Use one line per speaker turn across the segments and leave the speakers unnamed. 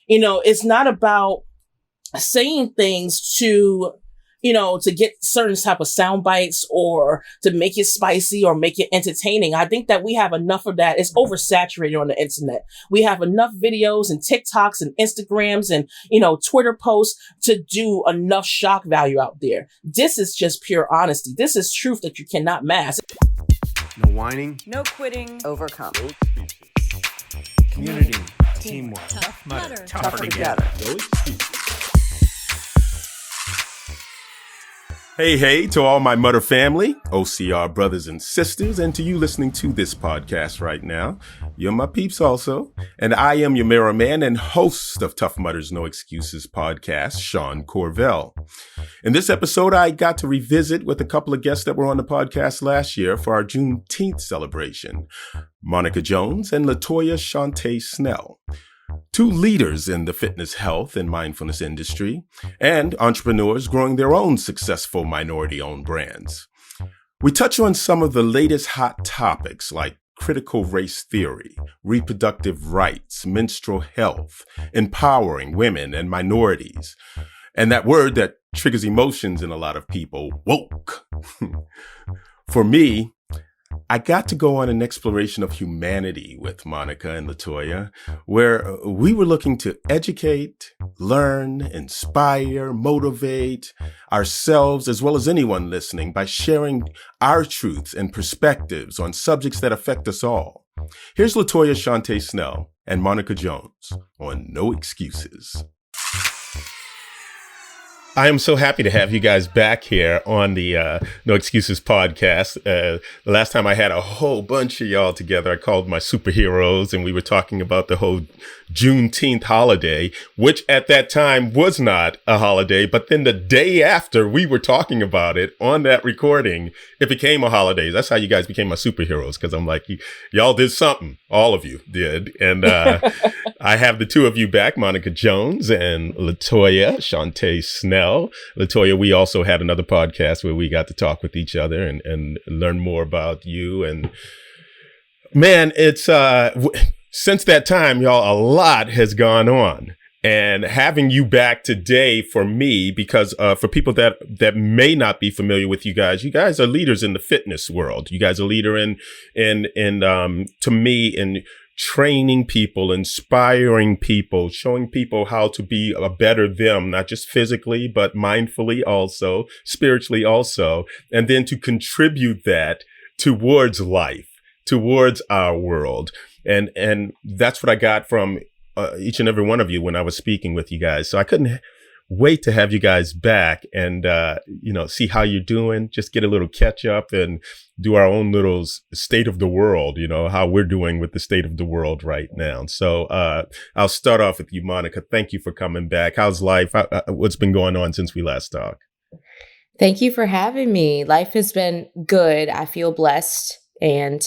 It's not about saying things to get certain type of sound bites or to make it spicy or make it entertaining. I think that we have enough of that. It's oversaturated on the internet. We have enough videos and TikToks and Instagrams and, Twitter posts to do enough shock value out there. This is just pure honesty. This is truth that you cannot mask.
No whining.
No quitting.
Overcome.
Community. Teamwork.
Tough Mudder.
Tougher together.
No excuses. Hey, to all my Mudder family, OCR brothers and sisters, and to you listening to this podcast right now. You're my peeps also. And I am your mirror man and host of Tough Mudder's No Excuses podcast, Sean Corvelle. In this episode, I got to revisit with a couple of guests that were on the podcast last year for our Juneteenth celebration, Monica Jones and Latoya Shauntay Snell. Two leaders in the fitness, health, and mindfulness industry, and entrepreneurs growing their own successful minority-owned brands. We touch on some of the latest hot topics like critical race theory, reproductive rights, menstrual health, empowering women and minorities, and that word that triggers emotions in a lot of people, woke. For me, I got to go on an exploration of humanity with Monica and Latoya, where we were looking to educate, learn, inspire, motivate ourselves as well as anyone listening by sharing our truths and perspectives on subjects that affect us all. Here's Latoya Shauntay Snell and Monica Jones on No Excuses. I am so happy to have you guys back here on the No Excuses podcast. The last time I had a whole bunch of y'all together, I called my superheroes, and we were talking about the whole Juneteenth holiday, which at that time was not a holiday. But then the day after we were talking about it on that recording, it became a holiday. That's how you guys became my superheroes, because I'm like, y'all did something. All of you did. And I have the two of you back, Monica Jones and Latoya Shauntay Snell. Latoya, we also had another podcast where we got to talk with each other and learn more about you. And man, it's since that time, y'all, a lot has gone on. And having you back today for me, because for people that may not be familiar with you guys are leaders in the fitness world. You guys are leader in to me, in training people, inspiring people, showing people how to be a better them, not just physically, but mindfully also, spiritually also, and then to contribute that towards life, towards our world. And that's what I got from each and every one of you when I was speaking with you guys. So I couldn't wait to have you guys back and, see how you're doing, just get a little catch up and do our own little state of the world, how we're doing with the state of the world right now. So I'll start off with you, Monica. Thank you for coming back. How's life? What's been going on since we last talked?
Thank you for having me. Life has been good. I feel blessed. And,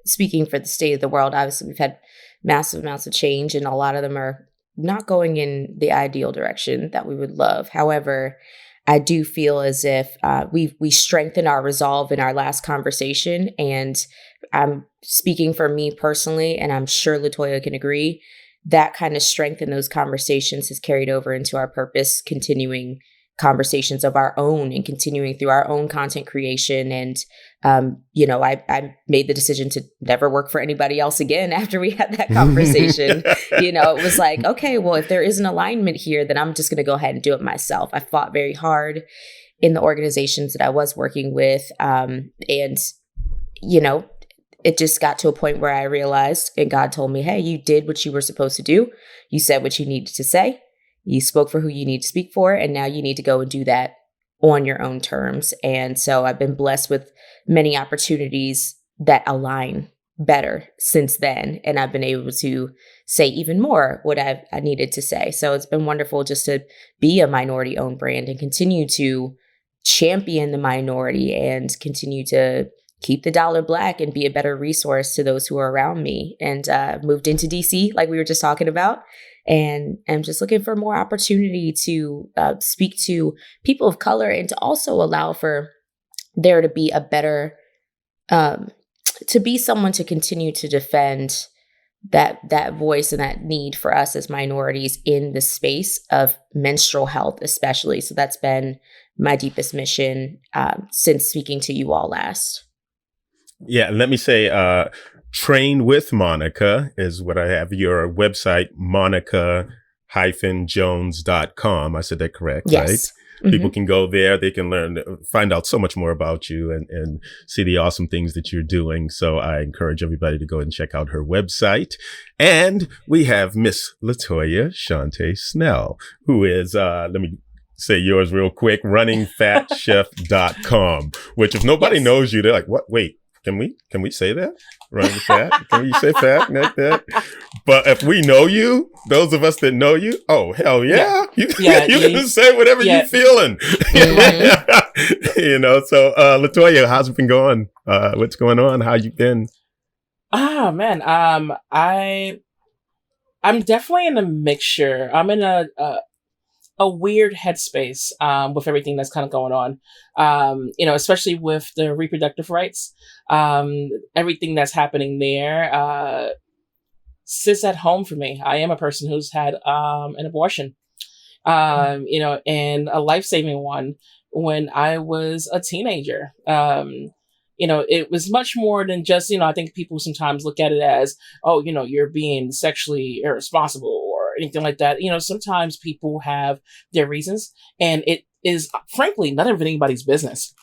speaking for the state of the world, obviously we've had massive amounts of change, and a lot of them are not going in the ideal direction that we would love. However, I do feel as if we strengthened our resolve in our last conversation. And I'm speaking for me personally, and I'm sure Latoya can agree, that kind of strength in those conversations has carried over into our purpose, continuing conversations of our own and continuing through our own content creation. And, I made the decision to never work for anybody else again after we had that conversation. It was like, okay, well, if there is an alignment here, then I'm just going to go ahead and do it myself. I fought very hard in the organizations that I was working with. It just got to a point where I realized, and God told me, hey, you did what you were supposed to do. You said what you needed to say. You spoke for who you need to speak for, and now you need to go and do that on your own terms. And so I've been blessed with many opportunities that align better since then. And I've been able to say even more what I needed to say. So it's been wonderful just to be a minority-owned brand and continue to champion the minority and continue to keep the dollar black and be a better resource to those who are around me. And moved into DC, like we were just talking about. And I'm just looking for more opportunity to speak to people of color and to also allow for there to be a better, to be someone to continue to defend that voice and that need for us as minorities in the space of menstrual health, especially. So that's been my deepest mission since speaking to you all last.
Yeah, let me say, Train with Monica is what I have. Your website, monica-jones.com. I said that correct,
yes.
Right?
Mm-hmm.
People can go there. They can find out so much more about you and see the awesome things that you're doing. So I encourage everybody to go and check out her website. And we have Miss Latoya Shauntay Snell, who is, let me say yours real quick, runningfatchef.com, which if nobody knows you, they're like, what? Wait, can we say that? Running fat? Can you say fat like that? But if we know you, those of us that know you, oh, hell yeah. You can say whatever you're feeling. Mm-hmm. So Latoya, how's it been going? What's going on? How you been?
Man. I'm definitely in a mixture. I'm in a weird headspace with everything that's kind of going on, especially with the reproductive rights, everything that's happening there sits at home for me. I am a person who's had an abortion, and a life-saving one when I was a teenager. It was much more than just, I think people sometimes look at it as, oh, you're being sexually irresponsible or anything like that. Sometimes people have their reasons, and it is frankly none of anybody's business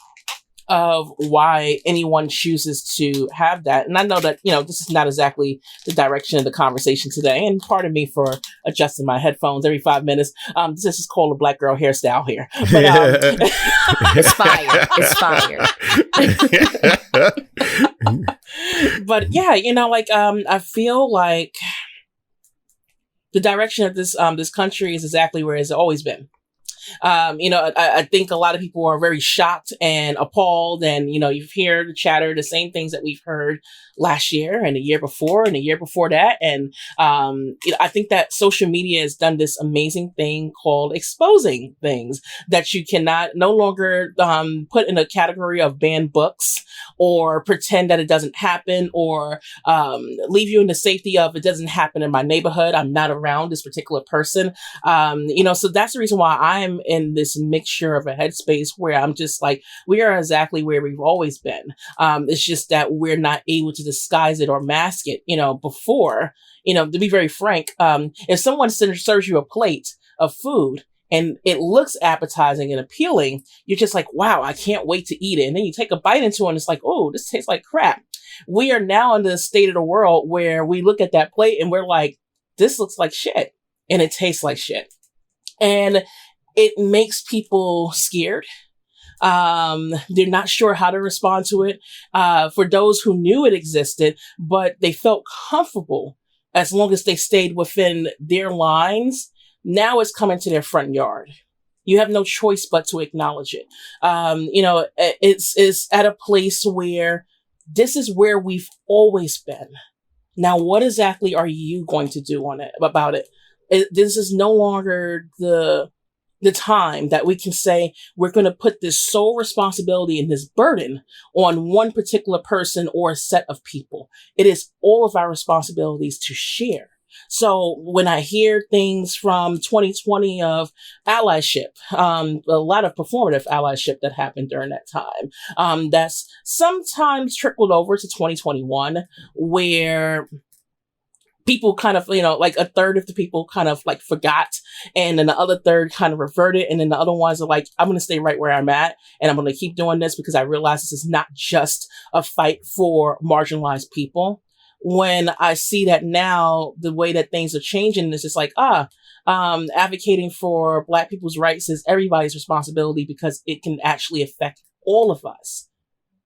of why anyone chooses to have that. And I know that, this is not exactly the direction of the conversation today. And pardon me for adjusting my headphones every 5 minutes. This is called a black girl hairstyle here. But,
it's fire. It's fire.
But yeah, I feel like the direction of this country is exactly where it's always been. I think a lot of people are very shocked and appalled, and you've heard the chatter, the same things that we've heard last year and the year before and the year before that. And I think that social media has done this amazing thing called exposing things that you cannot no longer put in a category of banned books or pretend that it doesn't happen or leave you in the safety of it doesn't happen in my neighborhood. I'm not around this particular person. So that's the reason why I'm in this mixture of a headspace where I'm just like, we are exactly where we've always been. It's just that we're not able to disguise it or mask it, before, to be very frank, if someone serves you a plate of food and it looks appetizing and appealing, you're just like, wow, I can't wait to eat it. And then you take a bite into it and it's like, oh, this tastes like crap. We are now in the state of the world where we look at that plate and we're like, this looks like shit and it tastes like shit. And it makes people scared. They're not sure how to respond to it. For those who knew it existed, but they felt comfortable as long as they stayed within their lines, now it's coming to their front yard. You have no choice but to acknowledge it. It's at a place where this is where we've always been. Now, what exactly are you going to do about it? This is no longer the time that we can say we're going to put this sole responsibility and this burden on one particular person or a set of people. It is all of our responsibilities to share. So when I hear things from 2020 of allyship, a lot of performative allyship that happened during that time, that's sometimes trickled over to 2021 where people kind of, like a third of the people kind of like forgot, and then the other third kind of reverted. And then the other ones are like, I'm going to stay right where I'm at. And I'm going to keep doing this because I realize this is not just a fight for marginalized people. When I see that now, the way that things are changing, it's just like, advocating for Black people's rights is everybody's responsibility because it can actually affect all of us.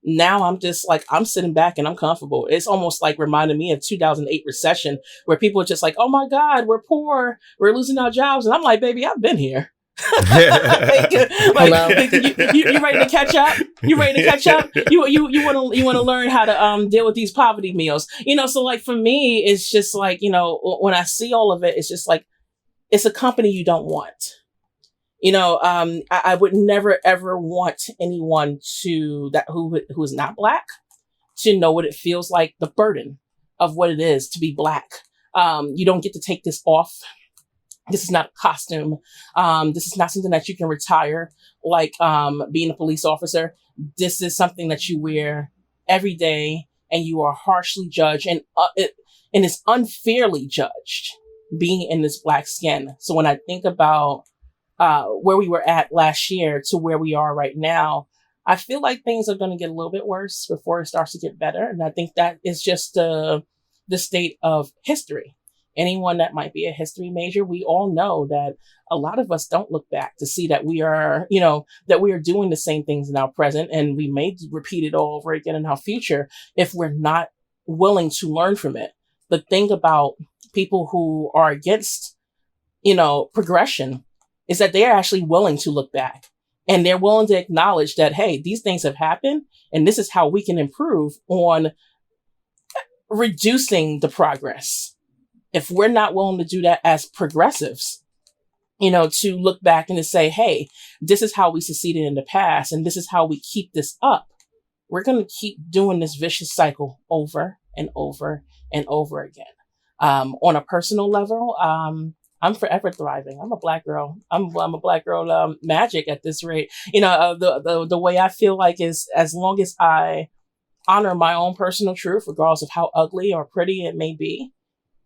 Now I'm just like, I'm sitting back and I'm comfortable. It's almost like reminding me of 2008 recession where people are just like, oh my God, we're poor. We're losing our jobs. And I'm like, baby, I've been here. You ready to catch up? You ready to catch up? You want to learn how to deal with these poverty meals. So like for me, it's just like, when I see all of it, it's just like, it's a company you don't want. I would never ever want anyone who is not Black to know what it feels like, the burden of what it is to be Black You don't get to take this off. This is not a costume. This is not something that you can retire, like being a police officer. This is something that you wear every day, and you are harshly judged, and it's unfairly judged being in this Black skin. So when I think about where we were at last year to where we are right now, I feel like things are going to get a little bit worse before it starts to get better. And I think that is just the state of history. Anyone that might be a history major, we all know that a lot of us don't look back to see that we are, that we are doing the same things in our present, and we may repeat it all over again in our future if we're not willing to learn from it. The thing about people who are against, progression is that they're actually willing to look back, and they're willing to acknowledge that, hey, these things have happened, and this is how we can improve on reducing the progress. If we're not willing to do that as progressives, to look back and to say, hey, this is how we succeeded in the past, and this is how we keep this up, we're going to keep doing this vicious cycle over and over and over again. On a personal level, I'm forever thriving. I'm a Black girl. I'm a Black girl magic at this rate. The way I feel like is, as long as I honor my own personal truth, regardless of how ugly or pretty it may be,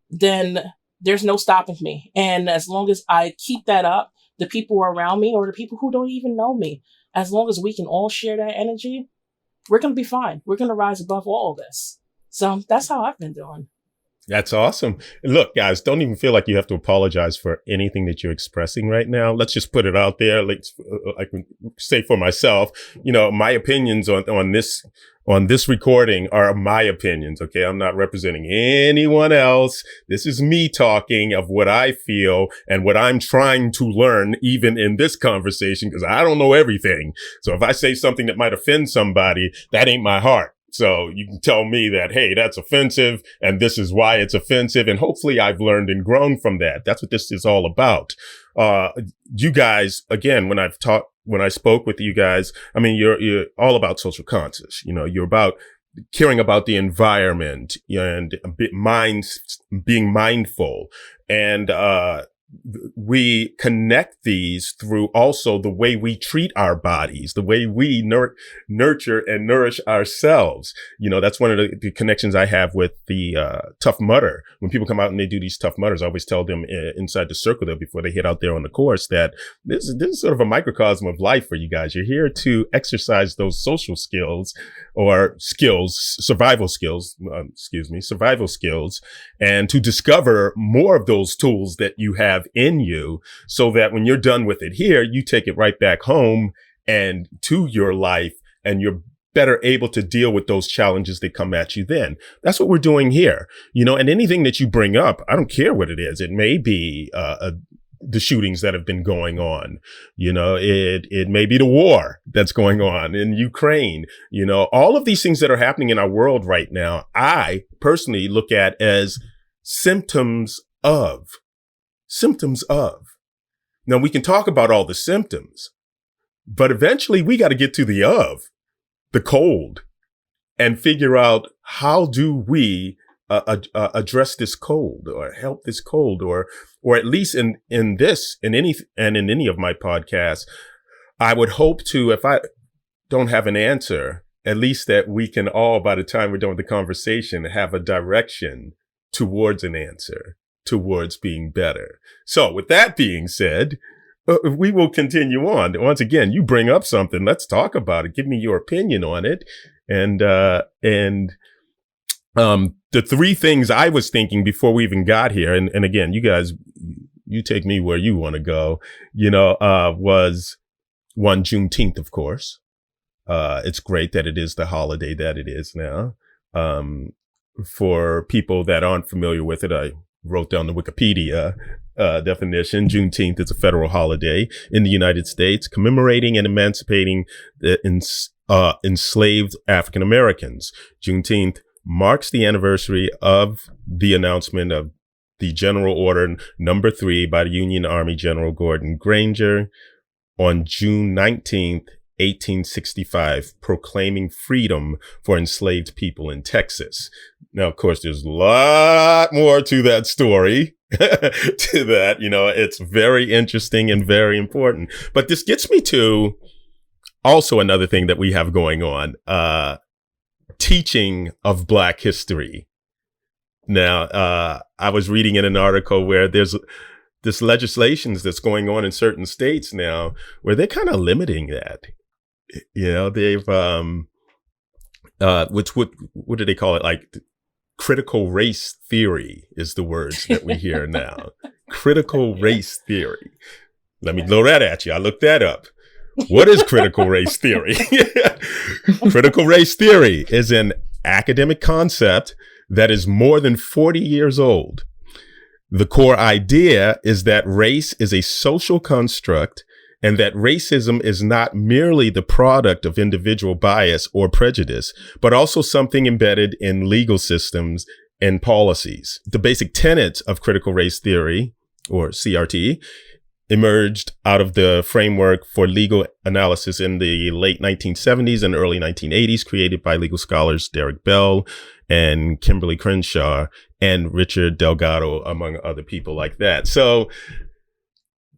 then there's no stopping me. And as long as I keep that up, the people around me or the people who don't even know me, as long as we can all share that energy, we're going to be fine. We're going to rise above all of this. So that's how I've been doing.
That's awesome. Look, guys, don't even feel like you have to apologize for anything that you're expressing right now. Let's just put it out there. I can say for myself, my opinions on this recording are my opinions. Okay. I'm not representing anyone else. This is me talking of what I feel and what I'm trying to learn, even in this conversation, because I don't know everything. So if I say something that might offend somebody, that ain't my heart. So you can tell me that, hey, that's offensive, and this is why it's offensive. And hopefully I've learned and grown from that. That's what this is all about. You guys, again, when I spoke with you guys, I mean, you're all about social conscious. You're about caring about the environment and being mindful. And, we connect these through also the way we treat our bodies, the way we nurture and nourish ourselves. That's one of the connections I have with the Tough Mudder. When people come out and they do these Tough Mudders, I always tell them inside the circle there before they hit out there on the course that this is sort of a microcosm of life for you guys. You're here to exercise those social skills or survival skills, and to discover more of those tools that you have in you, so that when you're done with it here, you take it right back home and to your life, and you're better able to deal with those challenges that come at you then. That's what we're doing here. And anything that you bring up, I don't care what it is. It may be the shootings that have been going on. It may be the war that's going on in Ukraine. All of these things that are happening in our world right now, I personally look at as symptoms of. Now, we can talk about all the symptoms, but eventually we got to get to the cold, and figure out how do we address this cold or help this cold, or at least in any of my podcasts, I would hope to, if I don't have an answer, at least that we can all, by the time we're done with the conversation, have a direction towards an answer, towards being better. So with that being said, we will continue on. Once again, you bring up something. Let's talk about it. Give me your opinion on it. And the three things I was thinking before we even got here, and again, you guys, you take me where you want to go, was one, Juneteenth, of course. It's great that it is the holiday that it is now. For people that aren't familiar with it, I wrote down the Wikipedia definition. Juneteenth is a federal holiday in the United States commemorating and emancipating the enslaved African Americans. Juneteenth marks the anniversary of the announcement of the General Order Number 3 by the Union Army General Gordon Granger on June 19th, 1865, proclaiming freedom for enslaved people in Texas. Now, of course, there's a lot more to that story. It's very interesting and very important. But this gets me to also another thing that we have going on, teaching of Black history. Now, I was reading in an article where there's this legislation that's going on in certain states now where they're kind of limiting that. They've, what do they call it? Like critical race theory is the words that we hear now. Critical race theory. Let me throw that at you. I looked that up. What is critical race theory? Critical race theory is an academic concept that is more than 40 years old. The core idea is that race is a social construct and that racism is not merely the product of individual bias or prejudice, but also something embedded in legal systems and policies. The basic tenets of critical race theory, or CRT, emerged out of the framework for legal analysis in the late 1970s and early 1980s, created by legal scholars Derek Bell and Kimberly Crenshaw and Richard Delgado, among other people like that. So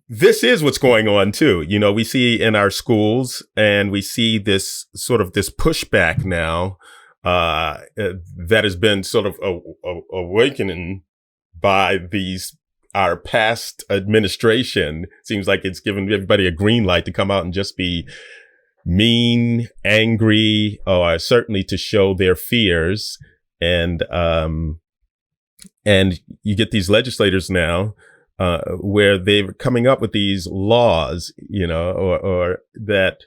this is what's going on too. We see in our schools, and we see this sort of this pushback now that has been sort of awakening by our past administration. Seems like it's given everybody a green light to come out and just be mean, angry, or certainly to show their fears. And you get these legislators now where they're coming up with these laws, or that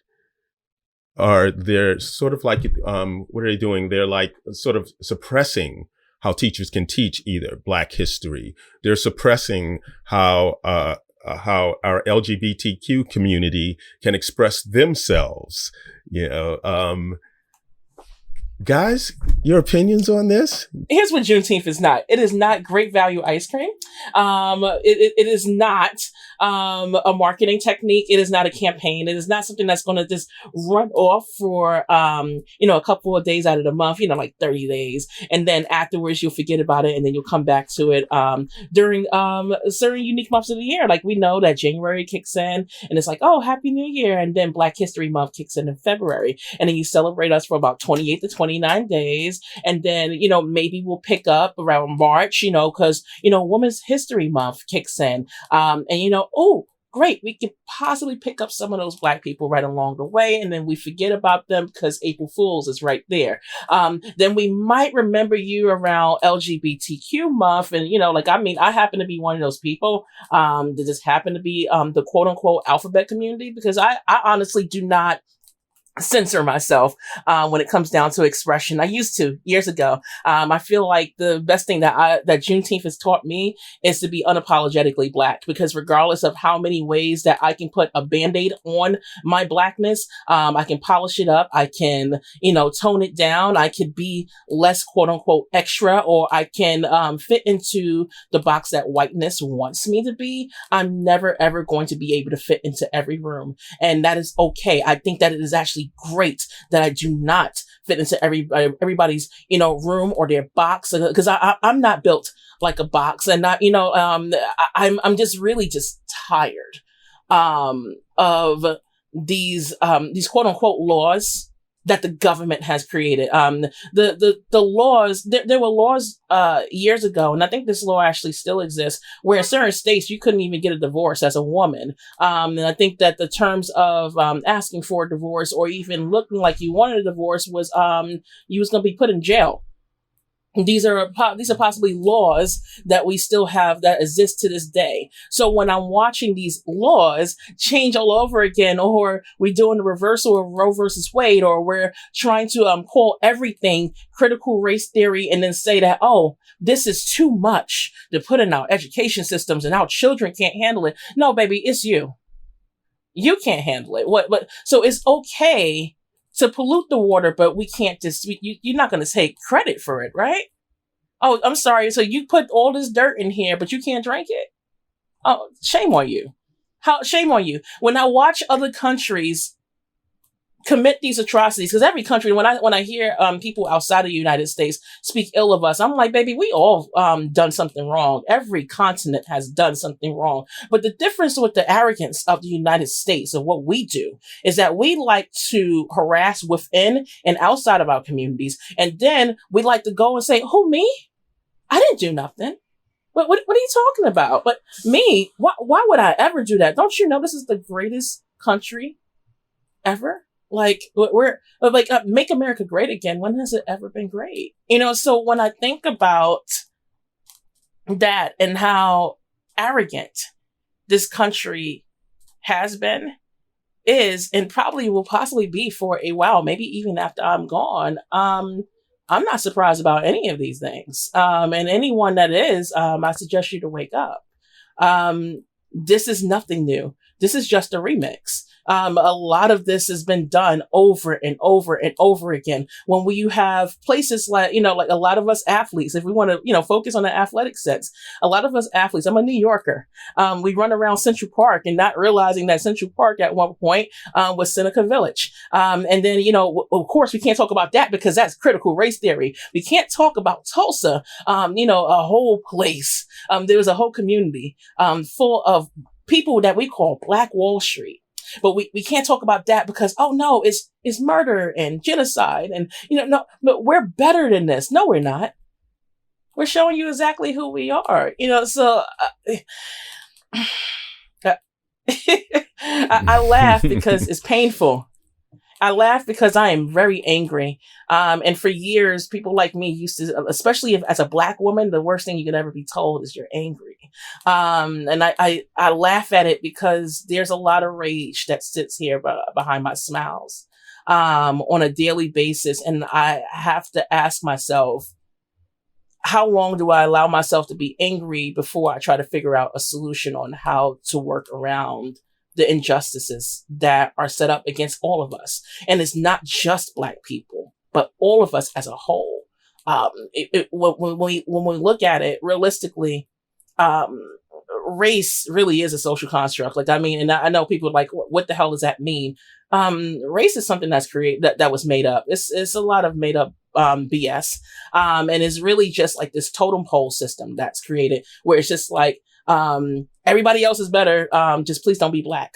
they're sort of like, what are they doing? They're like sort of suppressing how teachers can teach either Black history. They're suppressing how our LGBTQ community can express themselves. Guys, your opinions on this?
Here's what Juneteenth is not. It is not great value ice cream. It is not a marketing technique. It is not a campaign. It is not something that's going to just run off for a couple of days out of the month, like 30 days, and then afterwards you'll forget about it, and then you'll come back to it during certain unique months of the year. Like we know that January kicks in, and it's like, oh, Happy New Year, and then Black History Month kicks in February, and then you celebrate us for about 28 to 29 days, and then maybe we'll pick up around March, because Women's History Month kicks in, and oh, great, we could possibly pick up some of those Black people right along the way, and then we forget about them because April Fool's is right there. Then we might remember you around LGBTQ month, and I happen to be one of those people that just happen to be the quote unquote alphabet community, because I honestly do not censor myself when it comes down to expression. I used to years ago. I feel like the best thing that Juneteenth has taught me is to be unapologetically Black, because regardless of how many ways that I can put a Band-Aid on my Blackness, I can polish it up, I can tone it down, I could be less quote unquote extra, or I can fit into the box that whiteness wants me to be. I'm never ever going to be able to fit into every room, and that is okay. I think that it is actually great that I do not fit into everybody's room or their box, because I'm not built like a box, and I'm just really just tired of these quote unquote laws that the government has created. The laws, there were laws years ago, and I think this law actually still exists, where in certain states you couldn't even get a divorce as a woman. And I think that the terms of asking for a divorce or even looking like you wanted a divorce was you was going to be put in jail. These are possibly laws that we still have that exist to this day. So when I'm watching these laws change all over again, or we're doing the reversal of Roe versus Wade, or we're trying to call everything critical race theory and then say that, oh, this is too much to put in our education systems and our children can't handle it. No, baby, it's you. You can't handle it. But so it's okay to pollute the water, but we can't just, you're not going to take credit for it, right? Oh, I'm sorry. So you put all this dirt in here, but you can't drink it? Oh, shame on you. Shame on you. When I watch other countries commit these atrocities, because every country, when I hear people outside of the United States speak ill of us, I'm like, baby, we all done something wrong. Every continent has done something wrong. But the difference with the arrogance of the United States of what we do is that we like to harass within and outside of our communities, and then we like to go and say, who, me? I didn't do nothing. What are you talking about? But me, why would I ever do that? Don't you know this is the greatest country ever? Like, we're like, make America great again. When has it ever been great? So when I think about that and how arrogant this country has been, is, and probably will possibly be for a while, maybe even after I'm gone, I'm not surprised about any of these things. And anyone that is, I suggest you to wake up. This is nothing new. This is just a remix. A lot of this has been done over and over and over again. When you have places like, like a lot of us athletes, if we want to, focus on the athletic sense, a lot of us athletes, I'm a New Yorker. We run around Central Park and not realizing that Central Park at one point was Seneca Village. And then, of course, we can't talk about that because that's critical race theory. We can't talk about Tulsa, a whole place. There was a whole community full of people that we call Black Wall Street. But we can't talk about that because, oh no, it's murder and genocide. And, no, but we're better than this. No, we're not. We're showing you exactly who we are, so I laugh because it's painful. I laugh because I am very angry. And for years, people like me used to, especially as a Black woman, the worst thing you can ever be told is you're angry. And I laugh at it because there's a lot of rage that sits here behind my smiles on a daily basis. And I have to ask myself, how long do I allow myself to be angry before I try to figure out a solution on how to work around the injustices that are set up against all of us? And it's not just Black people, but all of us as a whole. When we look at it realistically, race really is a social construct. And I know people are like, what the hell does that mean? Race is something that's created, that was made up. It's a lot of made up BS. And it's really just like this totem pole system that's created where it's just like, everybody else is better. Just please don't be Black.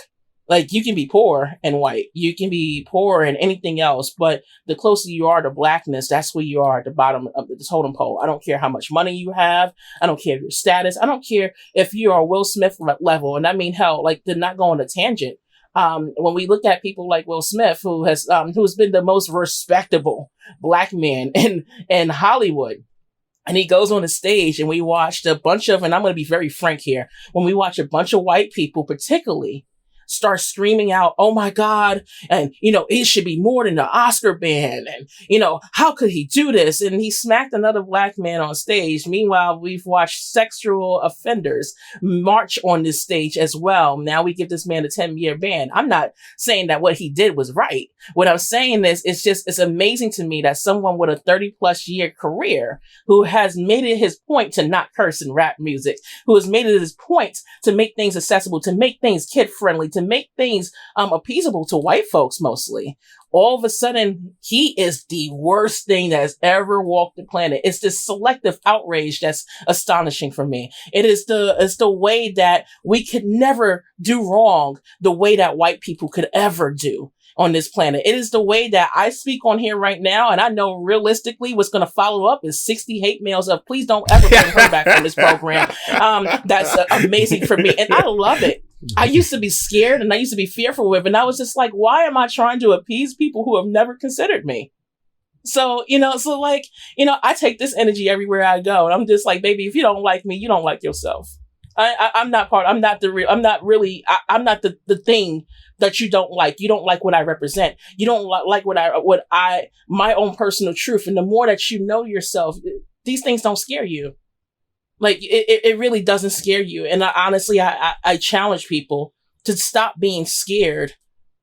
Like, you can be poor and white. You can be poor and anything else. But the closer you are to Blackness, that's where you are at the bottom of the totem pole. I don't care how much money you have. I don't care your status. I don't care if you are Will Smith level. And I mean, hell, like, to not go on a tangent. When we look at people like Will Smith, who's been the most respectable Black man in Hollywood, and he goes on the stage and we watched a bunch of, and I'm going to be very frank here, when we watch a bunch of white people particularly start screaming out, oh my God, and, it should be more than the Oscar ban, and, how could he do this? And he smacked another Black man on stage. Meanwhile, we've watched sexual offenders march on this stage as well. Now we give this man a 10-year ban. I'm not saying that what he did was right. What I'm saying is, it's amazing to me that someone with a 30+ year career who has made it his point to not curse in rap music, who has made it his point to make things accessible, to make things kid friendly, to make things appeasable to white folks mostly. All of a sudden, he is the worst thing that has ever walked the planet. It's this selective outrage that's astonishing for me. It's the way that we could never do wrong the way that white people could ever do on this planet. It is the way that I speak on here right now, and I know realistically what's going to follow up is 60 hate mails of please don't ever bring her back from this program. That's amazing for me, and I love it. I used to be scared and I used to be fearful with, and I was just like, why am I trying to appease people who have never considered me? So, I take this energy everywhere I go, and I'm just like, baby, if you don't like me, you don't like yourself. I'm not the thing that you don't like. You don't like what I represent. You don't like my own personal truth. And the more that you know yourself, these things don't scare you. Like, it really doesn't scare you. And I challenge people to stop being scared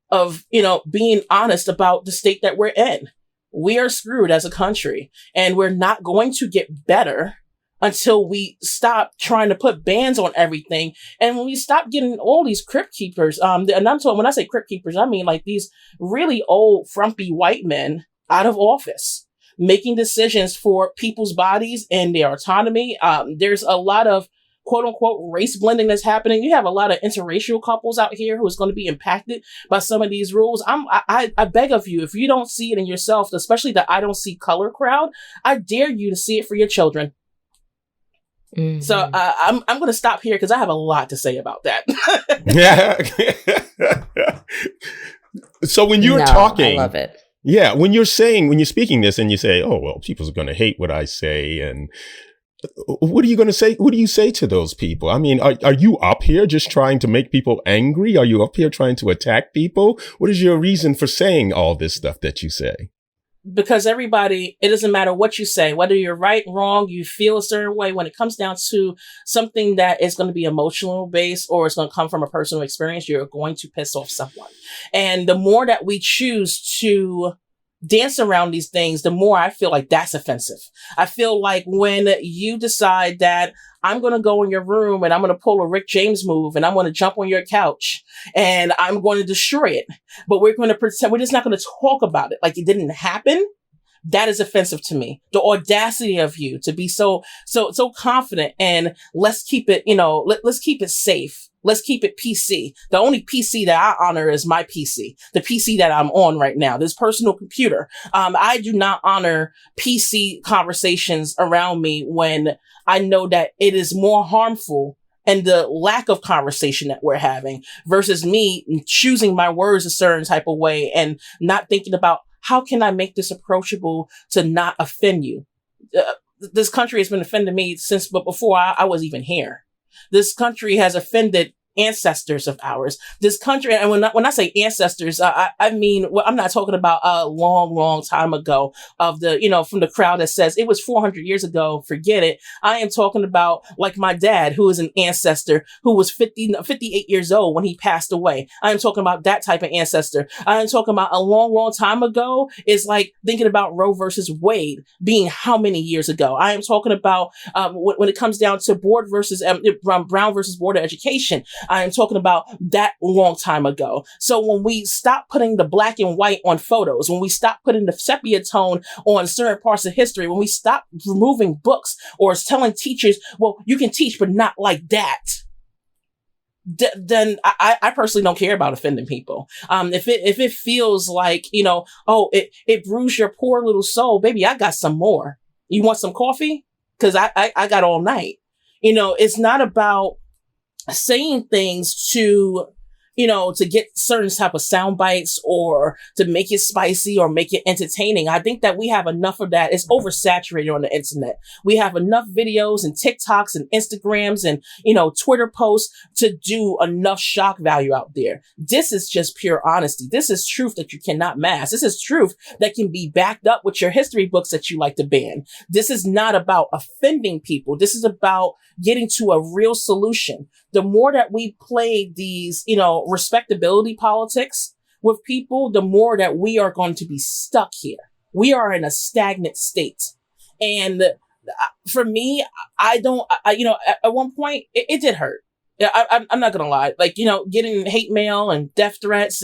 of, being honest about the state that we're in. We are screwed as a country, and we're not going to get better until we stop trying to put bans on everything. And when we stop getting all these crypt keepers, and I'm talking, when I say crypt keepers, I mean like these really old, frumpy white men out of office, making decisions for people's bodies and their autonomy. There's a lot of quote unquote race blending that's happening. You have a lot of interracial couples out here who is going to be impacted by some of these rules. I beg of you, if you don't see it in yourself, especially the I don't see color crowd, I dare you to see it for your children. Mm-hmm. So I'm going to stop here because I have a lot to say about that.
Yeah. So when you're talking,
I love it.
Yeah, when you're speaking this and you say, oh, well, people are going to hate what I say. And what are you going to say? What do you say to those people? I mean, are you up here just trying to make people angry? Are you up here trying to attack people? What is your reason for saying all this stuff that you say?
Because everybody, it doesn't matter what you say, whether you're right, wrong, you feel a certain way, when it comes down to something that is going to be emotional based or it's going to come from a personal experience, you're going to piss off someone. And the more that we choose to dance around these things, the more I feel like that's offensive. I feel like when you decide that I'm going to go in your room and I'm going to pull a Rick James move and I'm going to jump on your couch and I'm going to destroy it, but we're going to pretend, we're just not going to talk about it like it didn't happen. That is offensive to me. The audacity of you to be so confident, and let's keep it, let's keep it safe. Let's keep it PC. The only PC that I honor is my PC, the PC that I'm on right now, this personal computer. I do not honor PC conversations around me when I know that it is more harmful and the lack of conversation that we're having versus me choosing my words a certain type of way and not thinking about how can I make this approachable to not offend you. This country has been offending me but before I was even here. This country has offended ancestors of ours. This country, and when I say ancestors, I mean, well, I'm not talking about a long time ago of from the crowd that says it was 400 years ago, forget it. I am talking about like my dad, who is an ancestor, who was 58 years old when he passed away. I am talking about that type of ancestor. I am talking about a long time ago is like thinking about Roe versus Wade being how many years ago. I am talking about when it comes down to Brown versus Board of Education. I am talking about that long time ago. So when we stop putting the black and white on photos, when we stop putting the sepia tone on certain parts of history, when we stop removing books or telling teachers, well, you can teach, but not like that, then I personally don't care about offending people. If it feels like, it bruised your poor little soul, baby, I got some more. You want some coffee? Because I got all night. It's not about saying things to get certain type of sound bites or to make it spicy or make it entertaining. I think that we have enough of that. It's oversaturated on the internet. We have enough videos and TikToks and Instagrams and, Twitter posts to do enough shock value out there. This is just pure honesty. This is truth that you cannot mask. This is truth that can be backed up with your history books that you like to ban. This is not about offending people. This is about getting to a real solution. The more that we play these, respectability politics with people, the more that we are going to be stuck here. We are in a stagnant state. And for me, at one point, it did hurt. I'm not gonna lie. Like, getting hate mail and death threats,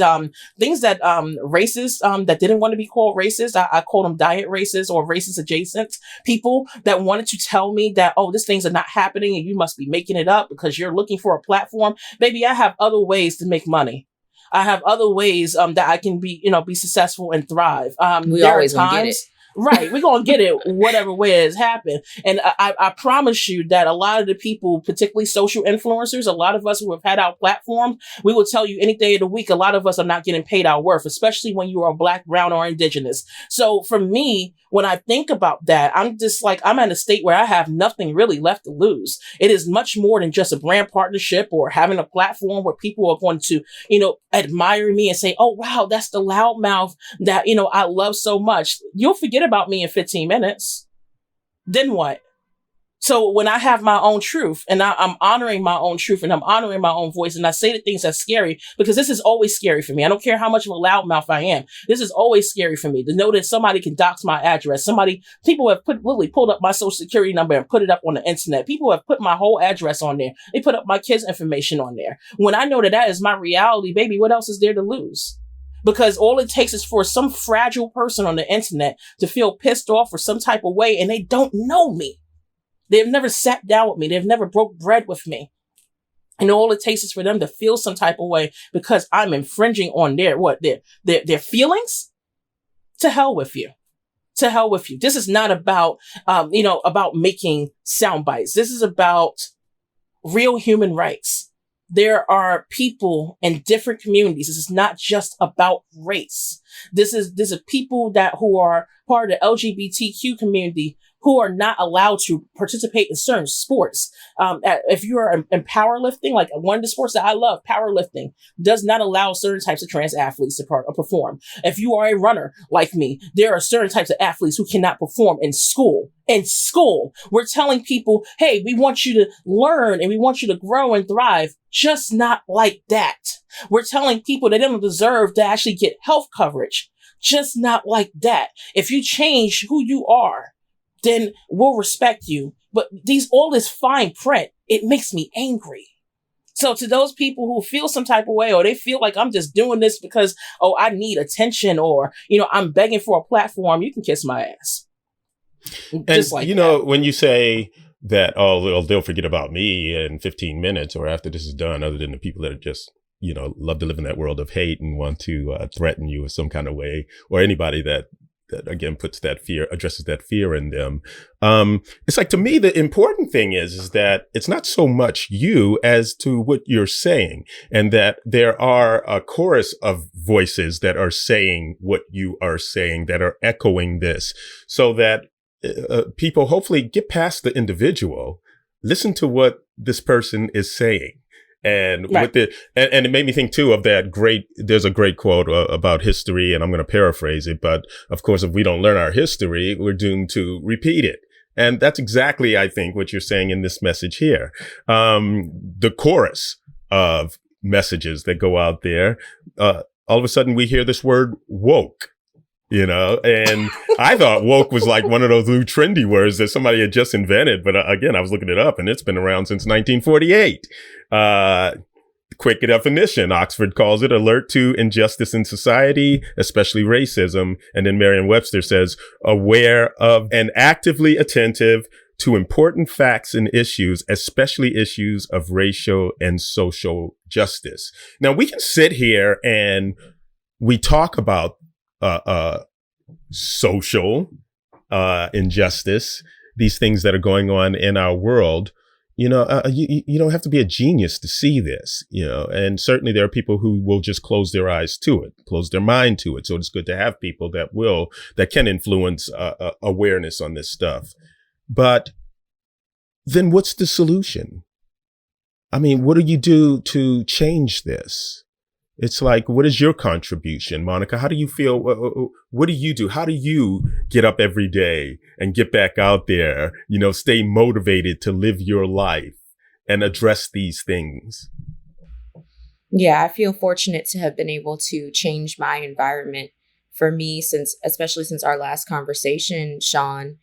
things that, racists, that didn't want to be called racist. I called them diet racists or racist adjacent people that wanted to tell me that, oh, these things are not happening and you must be making it up because you're looking for a platform. Baby, I have other ways to make money. I have other ways, that I can be successful and thrive.
We always gonna get it.
Right. We're going to get it whatever way it's happened. And I promise you that a lot of the people, particularly social influencers, a lot of us who have had our platforms, we will tell you any day of the week, a lot of us are not getting paid our worth, especially when you are Black, brown, or indigenous. So for me, when I think about that, I'm just like, I'm in a state where I have nothing really left to lose. It is much more than just a brand partnership or having a platform where people are going to, admire me and say, oh, wow, that's the loudmouth that, I love so much. You'll forget about me in 15 minutes. Then what? So when I have my own truth and I'm honoring my own truth and I'm honoring my own voice and I say the things that's scary, because this is always scary for me. I don't care how much of a loudmouth I am. This is always scary for me to know that somebody can dox my address. People have literally pulled up my social security number and put it up on the internet. People have put my whole address on there. They put up my kids' information on there. When I know that that is my reality, baby, what else is there to lose? Because all it takes is for some fragile person on the internet to feel pissed off or some type of way, and they don't know me. They've never sat down with me. They've never broke bread with me. And all it takes is for them to feel some type of way because I'm infringing on their feelings. To hell with you. To hell with you. This is not about, about making sound bites. This is about real human rights. There are people in different communities. This is not just about race. This is people who are part of the LGBTQ community who are not allowed to participate in certain sports. If you're in powerlifting, like one of the sports that I love, powerlifting, does not allow certain types of trans athletes to perform. If you are a runner like me, there are certain types of athletes who cannot perform in school. In school, we're telling people, hey, we want you to learn and we want you to grow and thrive, just not like that. We're telling people they don't deserve to actually get health coverage, just not like that. If you change who you are, then we'll respect you. But all this fine print, it makes me angry. So to those people who feel some type of way, or they feel like I'm just doing this because, I need attention, or, I'm begging for a platform, you can kiss my ass.
Just like that. When you say that, they'll forget about me in 15 minutes or after this is done, other than the people that are just, love to live in that world of hate and want to threaten you in some kind of way, or anybody that again addresses that fear in them. It's like, to me, the important thing is that it's not so much you as to what you're saying, and that there are a chorus of voices that are saying what you are saying, that are echoing this, so that people hopefully get past the individual, listen to what this person is saying. And right. And it made me think too of there's a great quote about history, and I'm going to paraphrase it, but of course, if we don't learn our history, we're doomed to repeat it. And that's exactly, I think, what you're saying in this message here. The chorus of messages that go out there, all of a sudden we hear this word woke. And I thought woke was like one of those new trendy words that somebody had just invented. But again, I was looking it up and it's been around since 1948. Quick definition. Oxford calls it alert to injustice in society, especially racism. And then Merriam-Webster says aware of and actively attentive to important facts and issues, especially issues of racial and social justice. Now we can sit here and we talk about social injustice, these things that are going on in our world. You don't have to be a genius to see this, and certainly there are people who will just close their eyes to it, close their mind to it. So it's good to have people that can influence awareness on this stuff. But then what's the solution? I mean, what do you do to change this? It's like, what is your contribution, Monica? How do you feel? What do you do? How do you get up every day and get back out there, stay motivated to live your life and address these things?
Yeah, I feel fortunate to have been able to change my environment. For me, especially since our last conversation, Sean,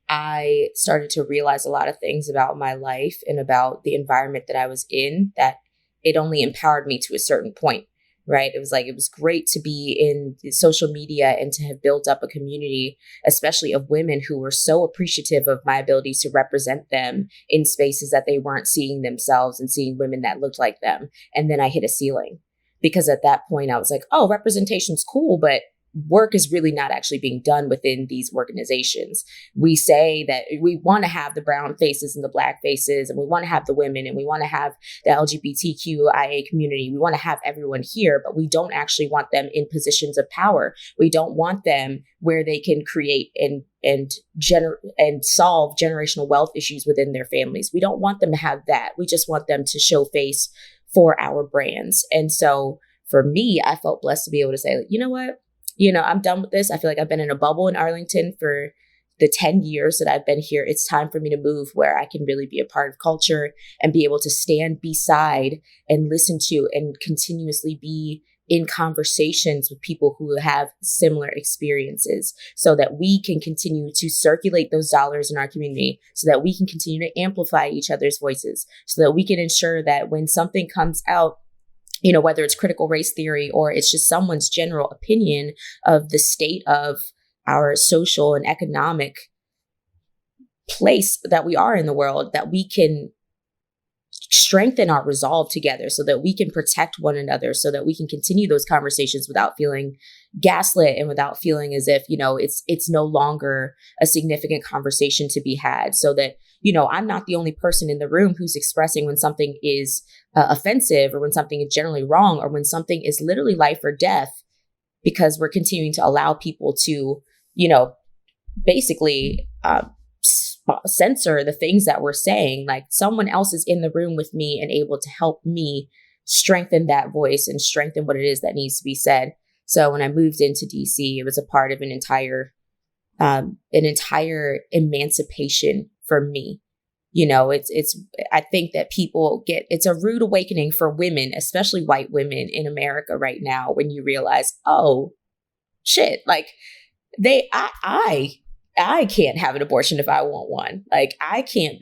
I started to realize a lot of things about my life and about the environment that I was in, that it only empowered me to a certain point. Right. It was great to be in social media and to have built up a community, especially of women who were so appreciative of my ability to represent them in spaces that they weren't seeing themselves and seeing women that looked like them. And then I hit a ceiling, because at that point I was like, oh, representation's cool, but work is really not actually being done within these organizations. We say that we want to have the brown faces and the black faces, and we want to have the women, and we want to have the LGBTQIA community. We want to have everyone here, but we don't actually want them in positions of power. We don't want them where they can create and solve generational wealth issues within their families. We don't want them to have that. We just want them to show face for our brands. And so for me, I felt blessed to be able to say, you know what? I'm done with this. I feel like I've been in a bubble in Arlington for the 10 years that I've been here, it's time for me to move where I can really be a part of culture and be able to stand beside and listen to and continuously be in conversations with people who have similar experiences so that we can continue to circulate those dollars in our community, so that we can continue to amplify each other's voices, so that we can ensure that when something comes out, you know, whether it's critical race theory or it's just someone's general opinion of the state of our social and economic place that we are in the world, that we can strengthen our resolve together so that we can protect one another, so that we can continue those conversations without feeling gaslit and without feeling as if, you know, it's no longer a significant conversation to be had, so that, you know, I'm not the only person in the room who's expressing when something is offensive or when something is generally wrong or when something is literally life or death, because we're continuing to allow people to, you know, basically censor the things that we're saying. Like, someone else is in the room with me and able to help me strengthen that voice and strengthen what it is that needs to be said. So when I moved into DC, it was a part of an entire emancipation for me. You know, I think that people it's a rude awakening for women, especially white women in America right now, when you realize, oh shit, like I can't have an abortion if I want one. Like, I can't,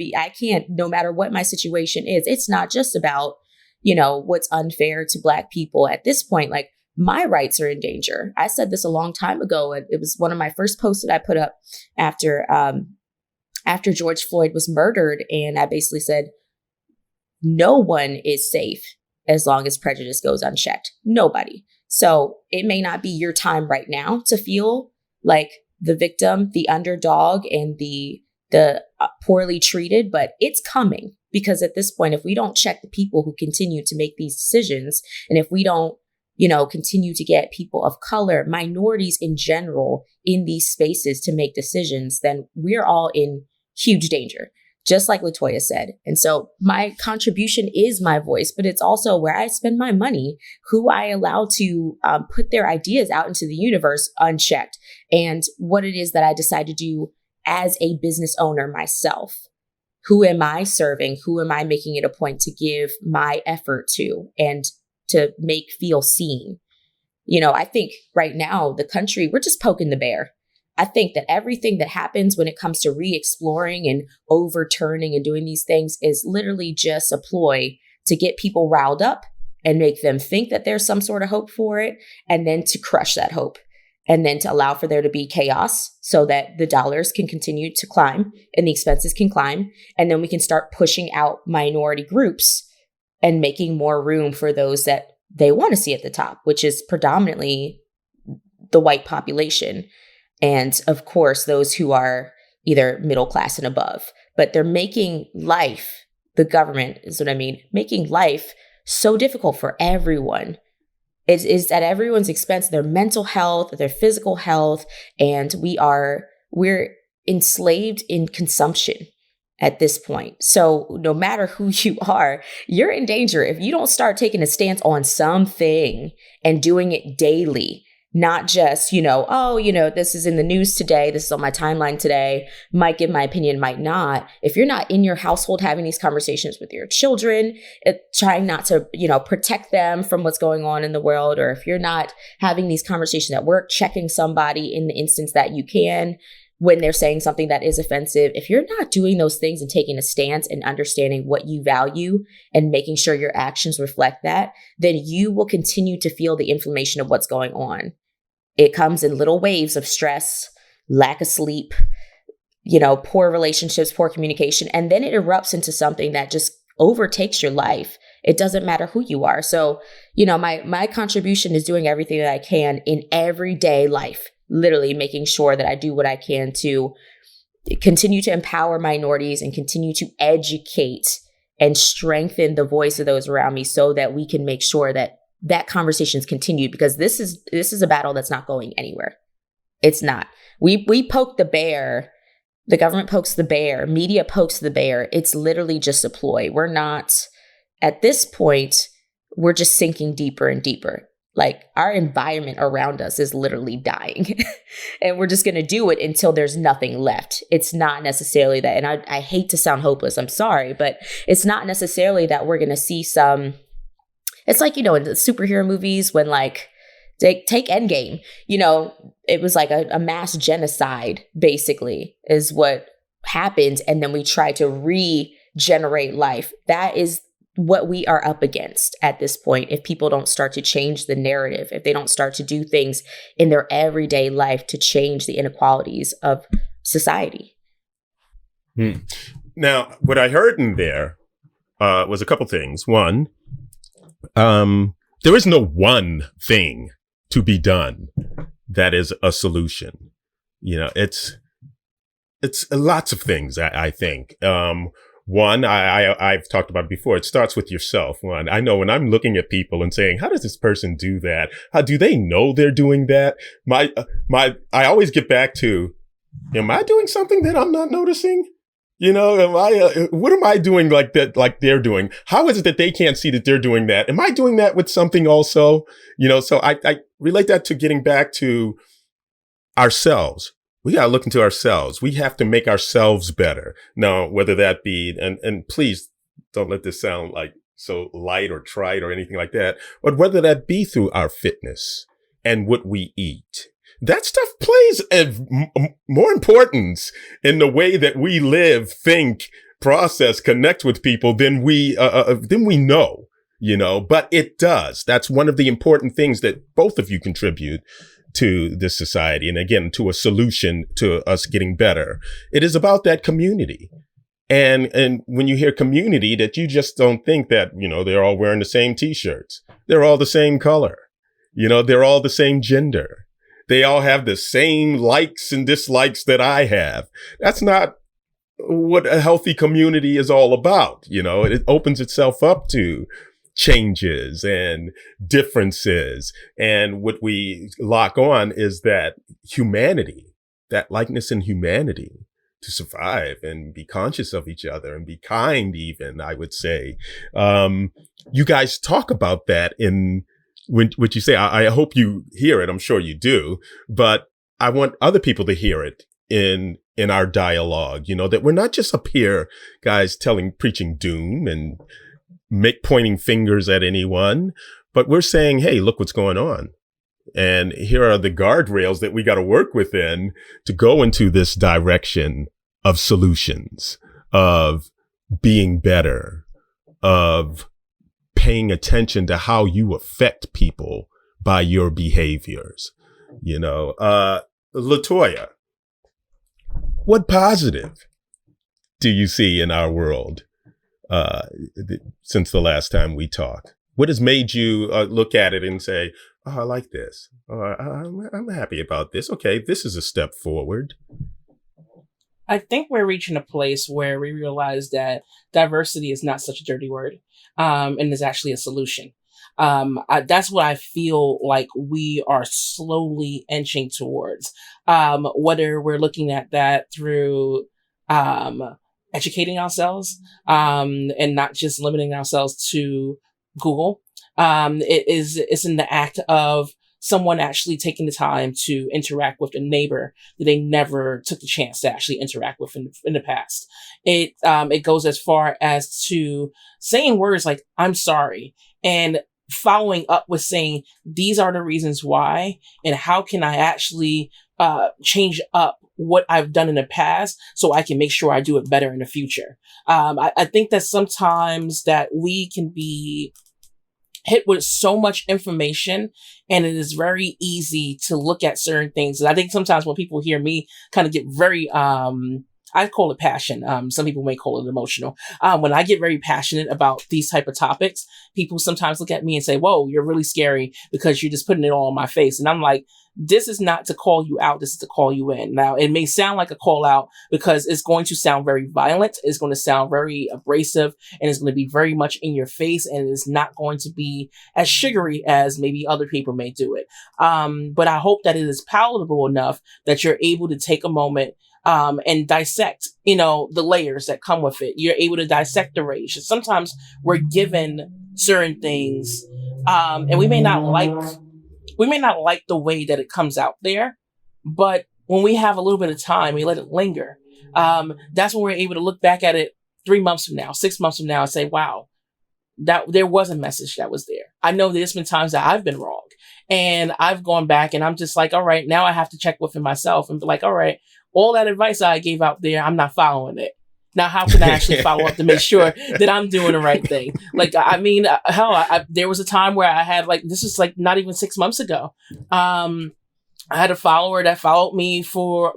no matter what my situation is. It's not just about, you know, what's unfair to Black people at this point. Like, my rights are in danger. I said this a long time ago. And it was one of my first posts that I put up after George Floyd was murdered. And I basically said, no one is safe as long as prejudice goes unchecked. Nobody. So it may not be your time right now to feel like the victim, the underdog, and the poorly treated, but it's coming. Because at this point, if we don't check the people who continue to make these decisions, and if we don't, you know, continue to get people of color, minorities in general, in these spaces to make decisions, then we're all in huge danger, just like Latoya said. And so my contribution is my voice, but it's also where I spend my money, who I allow to put their ideas out into the universe unchecked, and what it is that I decide to do as a business owner myself. Who am I serving? Who am I making it a point to give my effort to and to make feel seen? You know, I think right now, the country, we're just poking the bear. I think that everything that happens when it comes to re-exploring and overturning and doing these things is literally just a ploy to get people riled up and make them think that there's some sort of hope for it, and then to crush that hope, and then to allow for there to be chaos so that the dollars can continue to climb and the expenses can climb. And then we can start pushing out minority groups and making more room for those that they want to see at the top, which is predominantly the white population. And of course, those who are either middle class and above, but they're making life, the government is what I mean, making life so difficult for everyone. It is at everyone's expense, their mental health, their physical health. And we're enslaved in consumption at this point. So no matter who you are, you're in danger if you don't start taking a stance on something and doing it daily. Not just, you know, oh, you know, this is in the news today, this is on my timeline today, might give my opinion, might not. If you're not in your household having these conversations with your children, trying not to, you know, protect them from what's going on in the world, or if you're not having these conversations at work, checking somebody in the instance that you can when they're saying something that is offensive, if you're not doing those things and taking a stance and understanding what you value and making sure your actions reflect that, then you will continue to feel the inflammation of what's going on. It comes in little waves of stress, lack of sleep, you know, poor relationships, poor communication, and then it erupts into something that just overtakes your life. It doesn't matter who you are. So, you know, my contribution is doing everything that I can in everyday life, literally making sure that I do what I can to continue to empower minorities and continue to educate and strengthen the voice of those around me so that we can make sure that that conversation is continued, because this is a battle that's not going anywhere. It's not. We poke the bear. The government pokes the bear. Media pokes the bear. It's literally just a ploy. We're not, at this point, we're just sinking deeper and deeper. Like, our environment around us is literally dying and we're just going to do it until there's nothing left. It's not necessarily that, and I hate to sound hopeless, I'm sorry, but it's not necessarily that we're going to see some, it's like, in the superhero movies when like, take Endgame, it was like a mass genocide, basically, is what happened. And then we try to regenerate life. That is what we are up against at this point. If people don't start to change the narrative, if they don't start to do things in their everyday life to change the inequalities of society.
Now, what I heard in there was a couple things. One, there is no one thing to be done that is a solution. It's lots of things, I think. One, I've talked about it before. It starts with yourself. One, I know when I'm looking at people and saying, how does this person do that? How do they know they're doing that? I always get back to, am I doing something that I'm not noticing? What am I doing like that, like they're doing? How is it that they can't see that they're doing that? Am I doing that with something also? So I relate that to getting back to ourselves. We got to look into ourselves. We have to make ourselves better. Now, whether that be, and please don't let this sound like so light or trite or anything like that, but whether that be through our fitness and what we eat. That stuff plays more importance in the way that we live, think, process, connect with people than we know, but it does. That's one of the important things that both of you contribute to this society. And again, to a solution to us getting better. It is about that community. And when you hear community, that you just don't think that, they're all wearing the same t-shirts. They're all the same color. They're all the same gender. They all have the same likes and dislikes that I have. That's not what a healthy community is all about. It opens itself up to changes and differences. And what we lock on is that humanity, that likeness in humanity to survive and be conscious of each other and be kind even, I would say. You guys talk about that in what you say. I hope you hear it. I'm sure you do, but I want other people to hear it in our dialogue, that we're not just up here, guys, preaching doom and pointing fingers at anyone, but we're saying, hey, look what's going on. And here are the guardrails that we got to work within to go into this direction of solutions, of being better, of paying attention to how you affect people by your behaviors. Latoya, what positive do you see in our world since the last time we talked? What has made you look at it and say, oh, I like this. Oh, I'm happy about this. Okay, this is a step forward.
I think we're reaching a place where we realize that diversity is not such a dirty word, and is actually a solution. That's what I feel like we are slowly inching towards. Whether we're looking at that through educating ourselves, and not just limiting ourselves to Google. It's in the act of someone actually taking the time to interact with a neighbor that they never took the chance to actually interact with in the past. It goes as far as to saying words like, I'm sorry, and following up with saying, these are the reasons why, and how can I actually change up what I've done in the past so I can make sure I do it better in the future. I think that sometimes that we can be hit with so much information, and it is very easy to look at certain things. And I think sometimes when people hear me kind of get very, I call it passion. Some people may call it emotional. When I get very passionate about these type of topics, people sometimes look at me and say, whoa, you're really scary because you're just putting it all on my face. And I'm like, this is not to call you out. This is to call you in. Now, it may sound like a call out because it's going to sound very violent. It's going to sound very abrasive, and it's going to be very much in your face. And it is not going to be as sugary as maybe other people may do it. But I hope that it is palatable enough that you're able to take a moment and dissect, the layers that come with it. You're able to dissect the rage. Sometimes we're given certain things, and we may not like we may not like the way that it comes out there, but when we have a little bit of time, we let it linger. That's when we're able to look back at it 3 months from now, 6 months from now, and say, wow, that there was a message that was there. I know there's been times that I've been wrong, and I've gone back and I'm just like, all right, now I have to check within myself and be like, all right, all that advice I gave out there, I'm not following it. Now, how can I actually follow up to make sure that I'm doing the right thing? Like, I mean, hell, there was a time where I had, like, this was like not even 6 months ago. I had a follower that followed me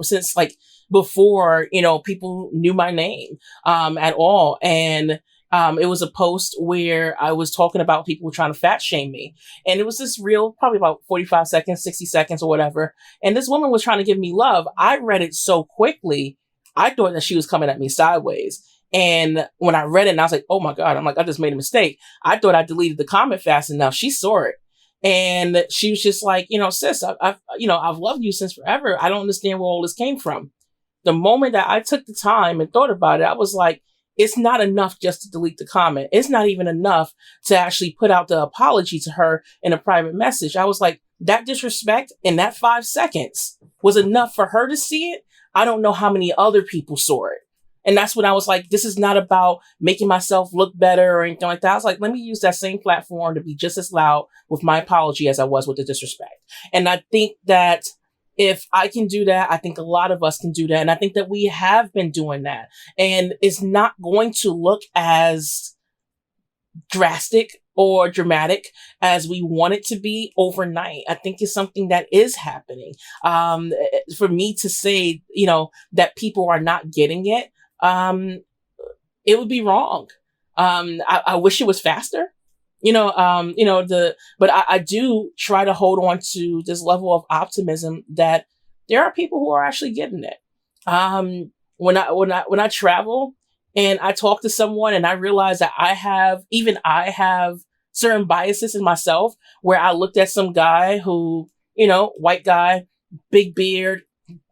since like before, people knew my name, at all. And, it was a post where I was talking about people trying to fat shame me. And it was this reel, probably about 45 seconds, 60 seconds or whatever. And this woman was trying to give me love. I read it so quickly. I thought that she was coming at me sideways. And when I read it, and I was like, oh my God, I'm like, I just made a mistake. I thought I deleted the comment fast enough. She saw it. And she was just like, sis, I've loved you since forever. I don't understand where all this came from. The moment that I took the time and thought about it, I was like, it's not enough just to delete the comment. It's not even enough to actually put out the apology to her in a private message. I was like, that disrespect in that 5 seconds was enough for her to see it. I don't know how many other people saw it. And that's when I was like, this is not about making myself look better or anything like that. I was like, let me use that same platform to be just as loud with my apology as I was with the disrespect. And I think that if I can do that, I think a lot of us can do that. And I think that we have been doing that. And it's not going to look as drastic or dramatic as we want it to be overnight. I think it's something that is happening. For me to say, that people are not getting it, it would be wrong. I wish it was faster. But I do try to hold on to this level of optimism that there are people who are actually getting it. When I travel and I talk to someone and I realize that I have certain biases in myself, where I looked at some guy who, white guy, big beard,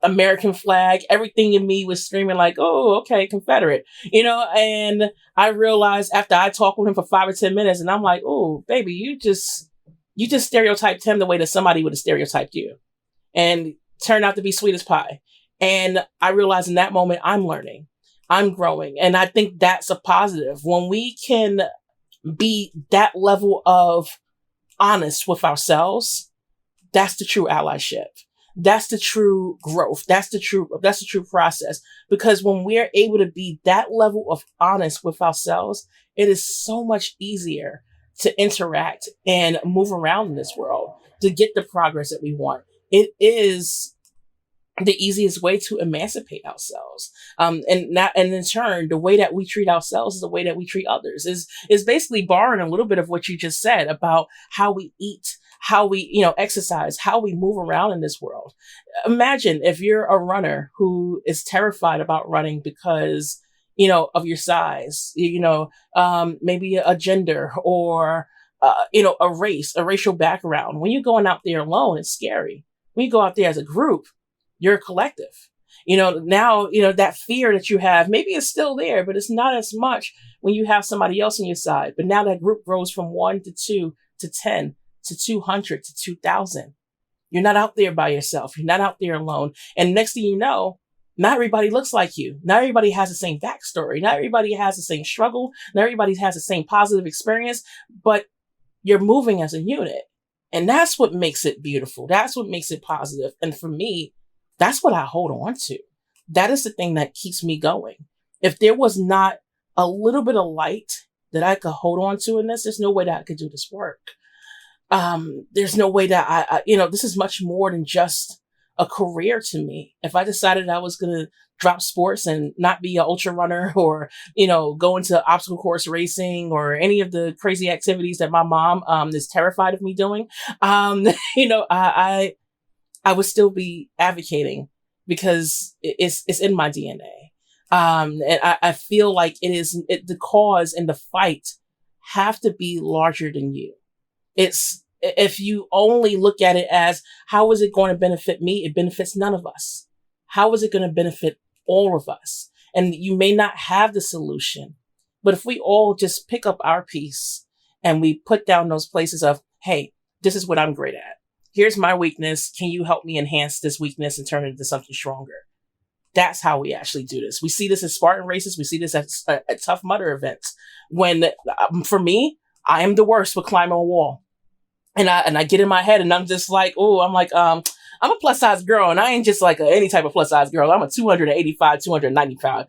American flag, everything in me was screaming like, oh, okay, Confederate, and I realized after I talked with him for 5 or 10 minutes and I'm like, oh, baby, you just stereotyped him the way that somebody would have stereotyped you, and turned out to be sweet as pie. And I realized in that moment, I'm learning, I'm growing. And I think that's a positive when we can be that level of honest with ourselves. That's the true allyship. That's the true growth. That's the true process. Because when we're able to be that level of honest with ourselves, it is so much easier to interact and move around in this world to get the progress that we want. It is the easiest way to emancipate ourselves. And in turn, the way that we treat ourselves is the way that we treat others. Is basically borrowing a little bit of what you just said about how we eat, how we, exercise, how we move around in this world. Imagine if you're a runner who is terrified about running because, of your size, maybe a gender or, a race, a racial background. When you're going out there alone, it's scary. When you go out there as a group, you're a collective. Now, that fear that you have, maybe it's still there, but it's not as much when you have somebody else on your side. But now that group grows from 1 to 2 to 10 to 200 to 2,000. You're not out there by yourself. You're not out there alone. And next thing you know, not everybody looks like you. Not everybody has the same backstory. Not everybody has the same struggle. Not everybody has the same positive experience, but you're moving as a unit. And that's what makes it beautiful. That's what makes it positive. And for me, that's what I hold on to. That is the thing that keeps me going. If there was not a little bit of light that I could hold on to in this, there's no way that I could do this work. There's no way that I this is much more than just a career to me. If I decided I was going to drop sports and not be an ultra runner or, go into obstacle course racing or any of the crazy activities that my mom, is terrified of me doing, I would still be advocating because it's in my DNA. And I feel like the cause and the fight have to be larger than you. If you only look at it as how is it going to benefit me? It benefits none of us. How is it going to benefit all of us? And you may not have the solution, but if we all just pick up our piece and we put down those places of, hey, this is what I'm great at. Here's my weakness. Can you help me enhance this weakness and turn it into something stronger? That's how we actually do this. We see this at Spartan races. We see this at Tough Mudder events. When, for me, I am the worst with climbing a wall. And I get in my head and I'm just like, I'm a plus size girl, and I ain't just like any type of plus size girl. I'm a 285, 295,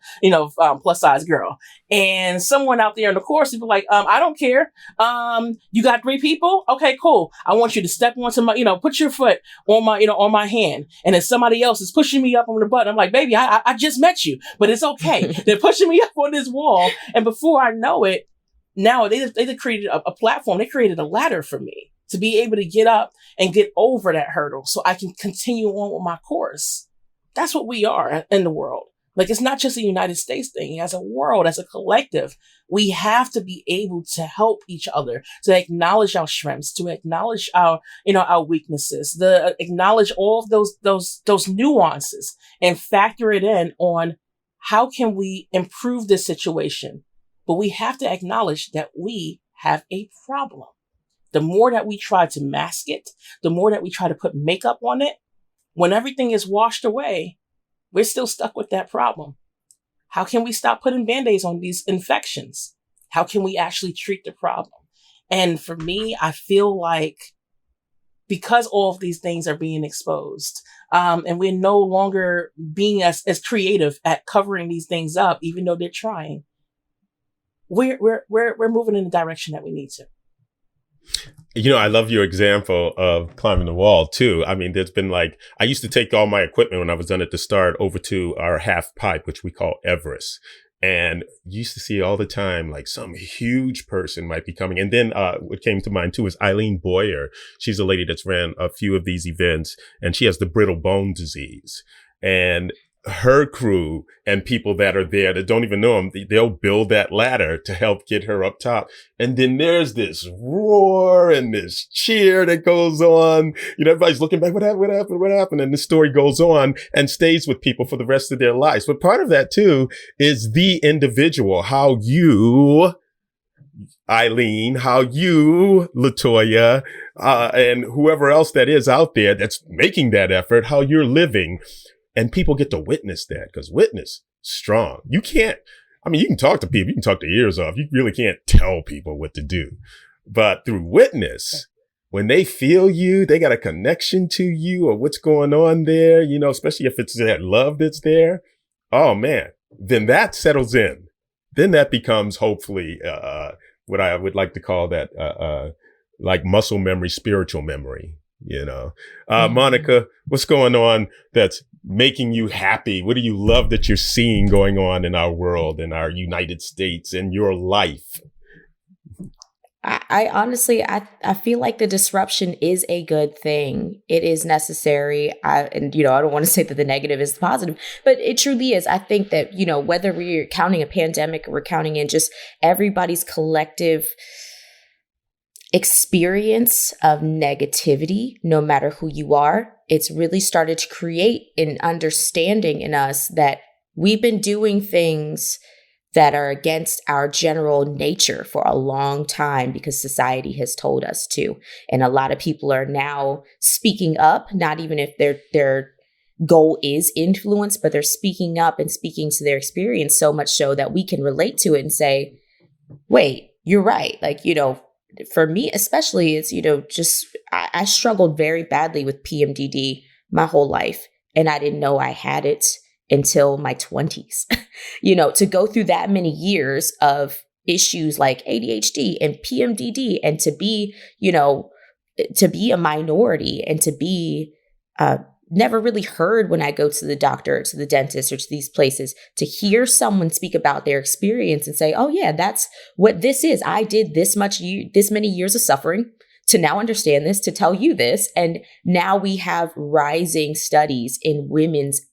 plus size girl. And someone out there in the course would be like, I don't care. You got 3 people? Okay, cool. I want you to step onto my, put your foot on my, on my hand. And if somebody else is pushing me up on the butt, I'm like, baby, I just met you, but it's okay. They're pushing me up on this wall. And before I know it, now they created a platform. They created a ladder for me to be able to get up and get over that hurdle so I can continue on with my course. That's what we are in the world. Like, it's not just a United States thing. As a world, as a collective, we have to be able to help each other, to acknowledge our strengths, to acknowledge our weaknesses, acknowledge all of those nuances and factor it in on how can we improve this situation. But we have to acknowledge that we have a problem. The more that we try to mask it, the more that we try to put makeup on it, when everything is washed away, we're still stuck with that problem. How can we stop putting Band-Aids on these infections? How can we actually treat the problem? And for me, I feel like because all of these things are being exposed, and we're no longer being as creative at covering these things up, even though they're trying, we're moving in the direction that we need to.
I love your example of climbing the wall too. I mean, there's been I used to take all my equipment when I was done at the start over to our half pipe, which we call Everest. And you used to see all the time, some huge person might be coming. And then what came to mind too is Eileen Boyer. She's a lady that's ran a few of these events, and she has the brittle bone disease. And her crew and people that are there that don't even know them, they'll build that ladder to help get her up top. And then there's this roar and this cheer that goes on. Everybody's looking back, what happened? And the story goes on and stays with people for the rest of their lives. But part of that too is the individual, how you, Eileen, how you, Latoya, and whoever else that is out there that's making that effort, how you're living. And people get to witness that, because witness strong. You can talk to people, you can talk their ears off. You really can't tell people what to do. But through witness, when they feel you, they got a connection to you or what's going on there, especially if it's that love that's there. Oh man, then that settles in. Then that becomes hopefully, what I would like to call that, muscle memory, spiritual memory. Monica, what's going on that's making you happy? What do you love that you're seeing going on in our world, in our United States, in your life?
I honestly, I feel like the disruption is a good thing. It is necessary. I don't want to say that the negative is the positive, but it truly is. I think that, whether we're counting a pandemic or we're counting in just everybody's collective experience of negativity, no matter who you are, it's really started to create an understanding in us that we've been doing things that are against our general nature for a long time because society has told us to. And a lot of people are now speaking up, not even if their goal is influence, but they're speaking up and speaking to their experience so much so that we can relate to it and say, wait, you're right. For me, especially, it's, I struggled very badly with PMDD my whole life, and I didn't know I had it until my 20s. To go through that many years of issues like ADHD and PMDD, and to be a minority and to be never really heard when I go to the doctor, to the dentist, or to these places, to hear someone speak about their experience and say, oh yeah, that's what this is. I did this many years of suffering to now understand this, to tell you this. And now we have rising studies in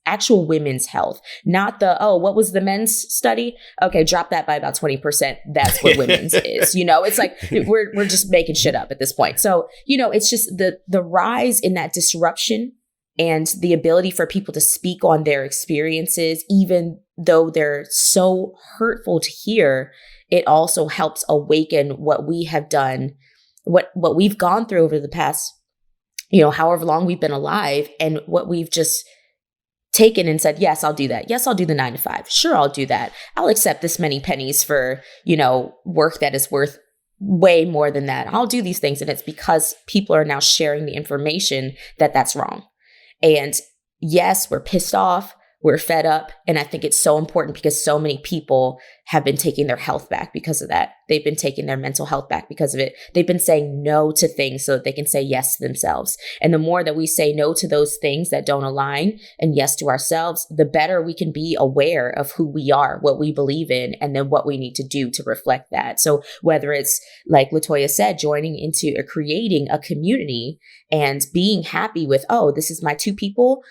actual women's health, not what was the men's study? Okay, drop that by about 20%. That's what women's is. It's like, we're just making shit up at this point. So, it's just the rise in that disruption and the ability for people to speak on their experiences, even though they're so hurtful to hear, it also helps awaken what we have done, what we've gone through over the past however long we've been alive, and what we've just taken and said, yes, I'll do that. Yes, I'll do the 9 to 5. Sure, I'll do that. I'll accept this many pennies for, work that is worth way more than that. I'll do these things. And it's because people are now sharing the information that that's wrong. And yes, we're pissed off. We're fed up. And I think it's so important because so many people have been taking their health back because of that. They've been taking their mental health back because of it. They've been saying no to things so that they can say yes to themselves. And the more that we say no to those things that don't align and yes to ourselves, the better we can be aware of who we are, what we believe in, and then what we need to do to reflect that. So whether it's, like Latoya said, joining into or creating a community and being happy with, oh, this is my two people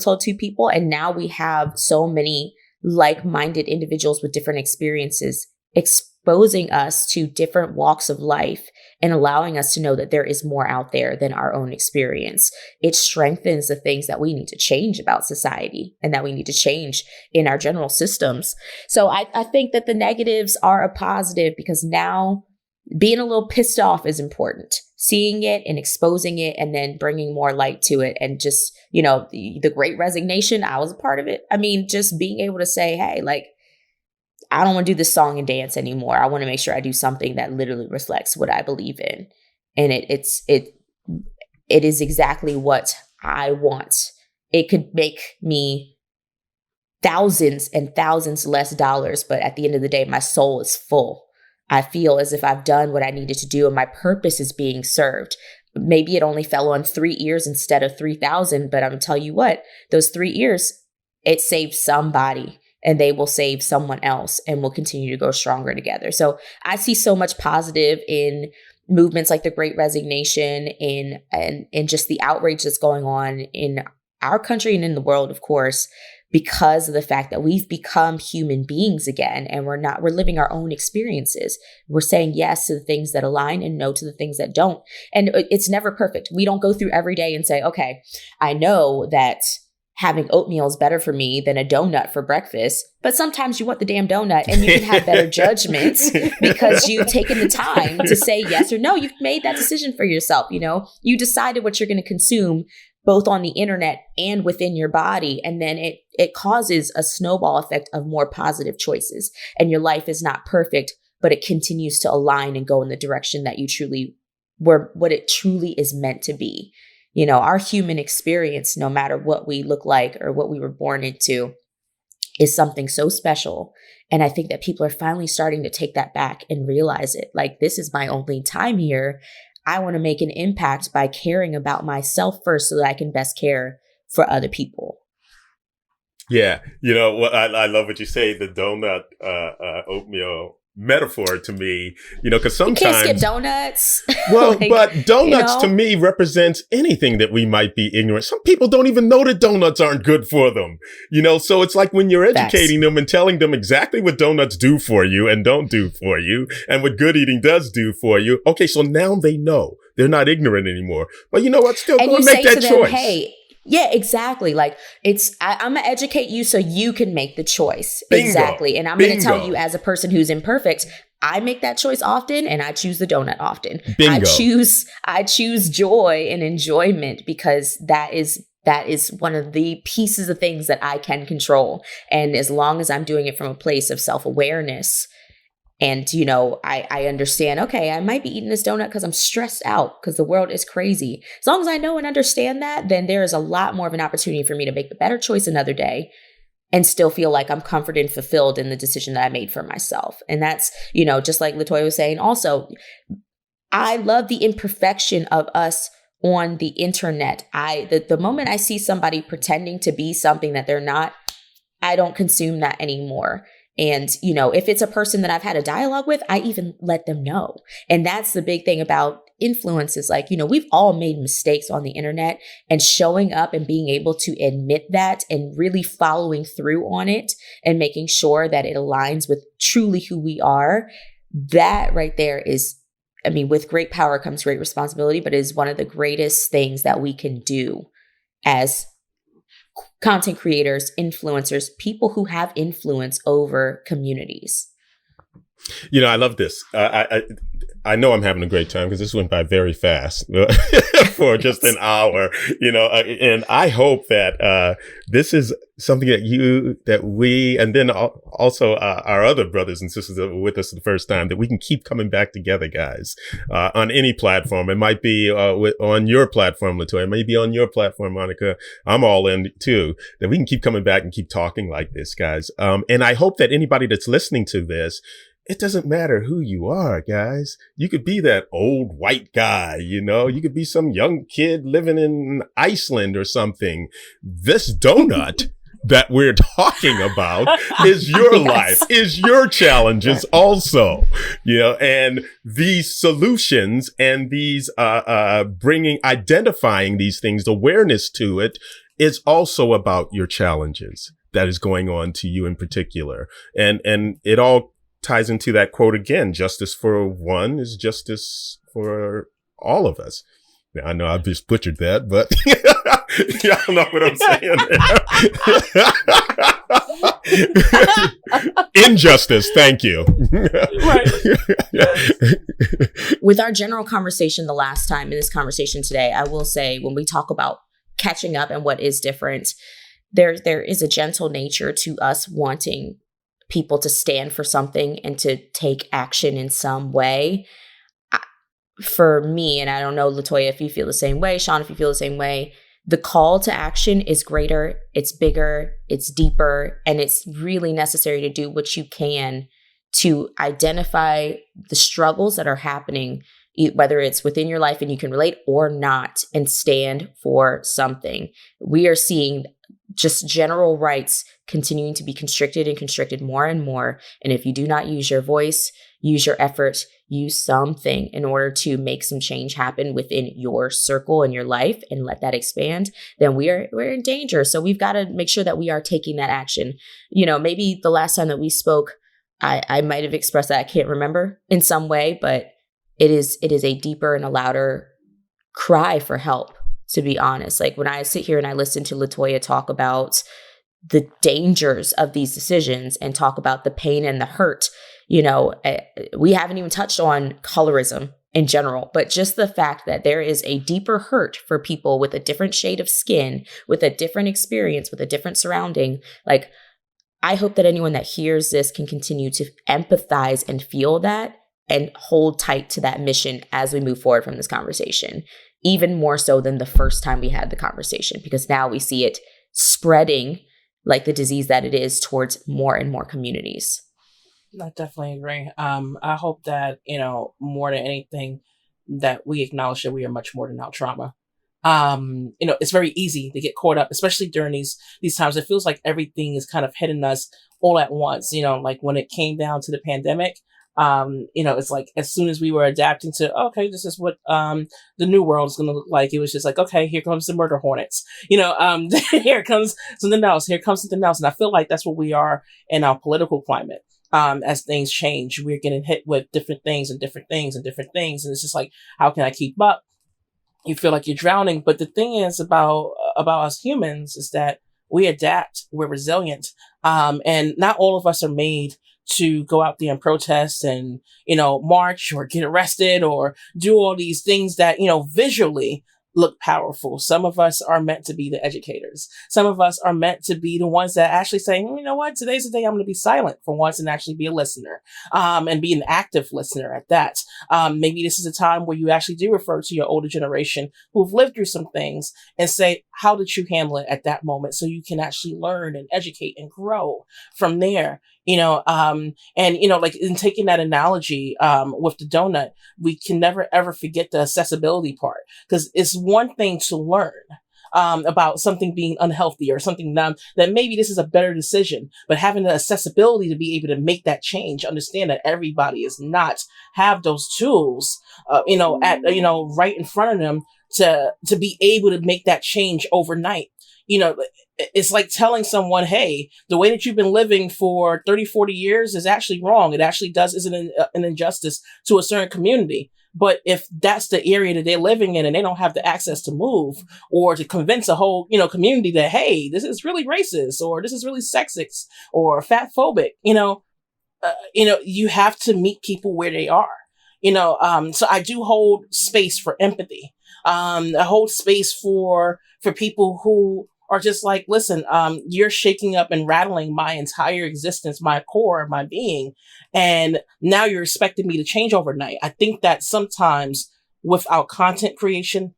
told two people. And now we have so many like-minded individuals with different experiences exposing us to different walks of life and allowing us to know that there is more out there than our own experience. It strengthens the things that we need to change about society and that we need to change in our general systems. So I think that the negatives are a positive because now being a little pissed off is important. Seeing it and exposing it and then bringing more light to it. And just, the Great Resignation, I was a part of it. I mean, just being able to say, hey, like, I don't want to do this song and dance anymore. I want to make sure I do something that literally reflects what I believe in. And it is exactly what I want. It could make me thousands and thousands less dollars, but at the end of the day, my soul is full. I feel as if I've done what I needed to do and my purpose is being served. Maybe it only fell on 3 ears instead of 3,000, but I'm going to tell you what, those 3 ears, it saved somebody and they will save someone else and we'll continue to go stronger together. So I see so much positive in movements like the Great Resignation and just the outrage that's going on in our country and in the world, of course, because of the fact that we've become human beings again and we're living our own experiences. We're saying yes to the things that align and no to the things that don't. And it's never perfect. We don't go through every day and say, okay, I know that having oatmeal is better for me than a donut for breakfast. But sometimes you want the damn donut and you can have better judgment because you've taken the time to say yes or no. You've made that decision for yourself. You decided what you're going to consume both on the internet and within your body. And then it causes a snowball effect of more positive choices. And your life is not perfect, but it continues to align and go in the direction that you truly were, what it truly is meant to be. Our human experience, no matter what we look like or what we were born into, is something so special. And I think that people are finally starting to take that back and realize it. Like, this is my only time here. I want to make an impact by caring about myself first so that I can best care for other people.
Yeah. I love what you say, the donut, oatmeal metaphor to me, because sometimes
you can't skip donuts.
Well, but donuts to me represents anything that we might be ignorant. Some people don't even know that donuts aren't good for them, so it's like when you're educating them and telling them exactly what donuts do for you and don't do for you and what good eating does do for you. Okay, so now they know. They're not ignorant anymore. But you know what? Still go and make that choice. Hey,
yeah, exactly. Like, I'm going to educate you so you can make the choice.
Bingo.
Exactly. And I'm going to tell you, as a person who's imperfect, I make that choice often and I choose the donut often.
Bingo.
I choose joy and enjoyment because that is one of the pieces of things that I can control. And as long as I'm doing it from a place of self-awareness, and, I understand, okay, I might be eating this donut because I'm stressed out because the world is crazy. As long as I know and understand that, then there is a lot more of an opportunity for me to make a better choice another day and still feel like I'm comforted and fulfilled in the decision that I made for myself. And that's, just like Latoya was saying, also, I love the imperfection of us on the internet. The moment I see somebody pretending to be something that they're not, I don't consume that anymore. And, if it's a person that I've had a dialogue with, I even let them know. And that's the big thing about influences. Like, we've all made mistakes on the internet, and showing up and being able to admit that and really following through on it and making sure that it aligns with truly who we are. That right there is, with great power comes great responsibility, but it is one of the greatest things that we can do as content creators, influencers, people who have influence over communities.
I love this. I know I'm having a great time because this went by very fast for just an hour, and I hope that this is something that we, and then also our other brothers and sisters that were with us the first time, that we can keep coming back together, guys, on any platform. It might be on your platform, Latoya. It may be on your platform, Monica. I'm all in too. That we can keep coming back and keep talking like this, guys. And I hope that anybody that's listening to this, it doesn't matter who you are, guys. You could be that old white guy, you could be some young kid living in Iceland or something. This donut that we're talking about is your life, is your challenges also, and these solutions and these, identifying these things, awareness to it is also about your challenges that is going on to you in particular. And it all ties into that quote again: justice for one is justice for all of us. Now, I know I've just butchered that, but y'all know what I'm saying. Injustice. Thank you.
With our general conversation the last time and this conversation today, I will say, when we talk about catching up and what is different, there is a gentle nature to us wanting people to stand for something and to take action in some way. For me, and I don't know, Latoya, if you feel the same way, Sean, if you feel the same way, the call to action is greater, it's bigger, it's deeper, and it's really necessary to do what you can to identify the struggles that are happening, whether it's within your life and you can relate or not, and stand for something. We are seeing just general rights continuing to be constricted more and more. And if you do not use your voice, use your effort, use something in order to make some change happen within your circle and your life and let that expand, then we're in danger. So we've got to make sure that we are taking that action. Maybe the last time that we spoke, I might have expressed that, I can't remember, in some way, but it is a deeper and a louder cry for help, to be honest. Like, when I sit here and I listen to Latoya talk about the dangers of these decisions and talk about the pain and the hurt, we haven't even touched on colorism in general, but just the fact that there is a deeper hurt for people with a different shade of skin, with a different experience, with a different surrounding. Like, I hope that anyone that hears this can continue to empathize and feel that and hold tight to that mission as we move forward from this conversation, even more so than the first time we had the conversation, because now we see it spreading like the disease that it is towards more and more communities.
I definitely agree. I hope that, more than anything, that we acknowledge that we are much more than our trauma. It's very easy to get caught up, especially during these times. It feels like everything is kind of hitting us all at once. Like when it came down to the pandemic, it's like, as soon as we were adapting to, okay, this is what the new world is going to look like, it was just like, okay, here comes the murder hornets, here comes something else, and I feel like that's what we are in our political climate. As things change, we're getting hit with different things, and it's just like, how can I keep up? You feel like you're drowning. But the thing is about us humans is that we adapt, we're resilient, and not all of us are made to go out there and protest and, march or get arrested or do all these things that, visually look powerful. Some of us are meant to be the educators. Some of us are meant to be the ones that actually say, you know what, today's the day I'm going to be silent for once and actually be a listener, and be an active listener at that. Maybe this is a time where you actually do refer to your older generation who've lived through some things and say, how did you handle it at that moment? So you can actually learn and educate and grow from there. Like in taking that analogy, with the donut, we can never ever forget the accessibility part, because it's one thing to learn, about something being unhealthy or something that maybe this is a better decision, but having the accessibility to be able to make that change, understand that everybody is not have those tools, right in front of them to be able to make that change overnight. It's like telling someone, hey, the way that you've been living for 30, 40 years is actually wrong. It actually isn't an injustice to a certain community. But if that's the area that they're living in and they don't have the access to move or to convince a whole, community that, hey, this is really racist or this is really sexist or fat phobic, you have to meet people where they are. So I do hold space for empathy. I hold space for people who are just like, listen, you're shaking up and rattling my entire existence, my core, my being. And now you're expecting me to change overnight. I think that sometimes with our content creation,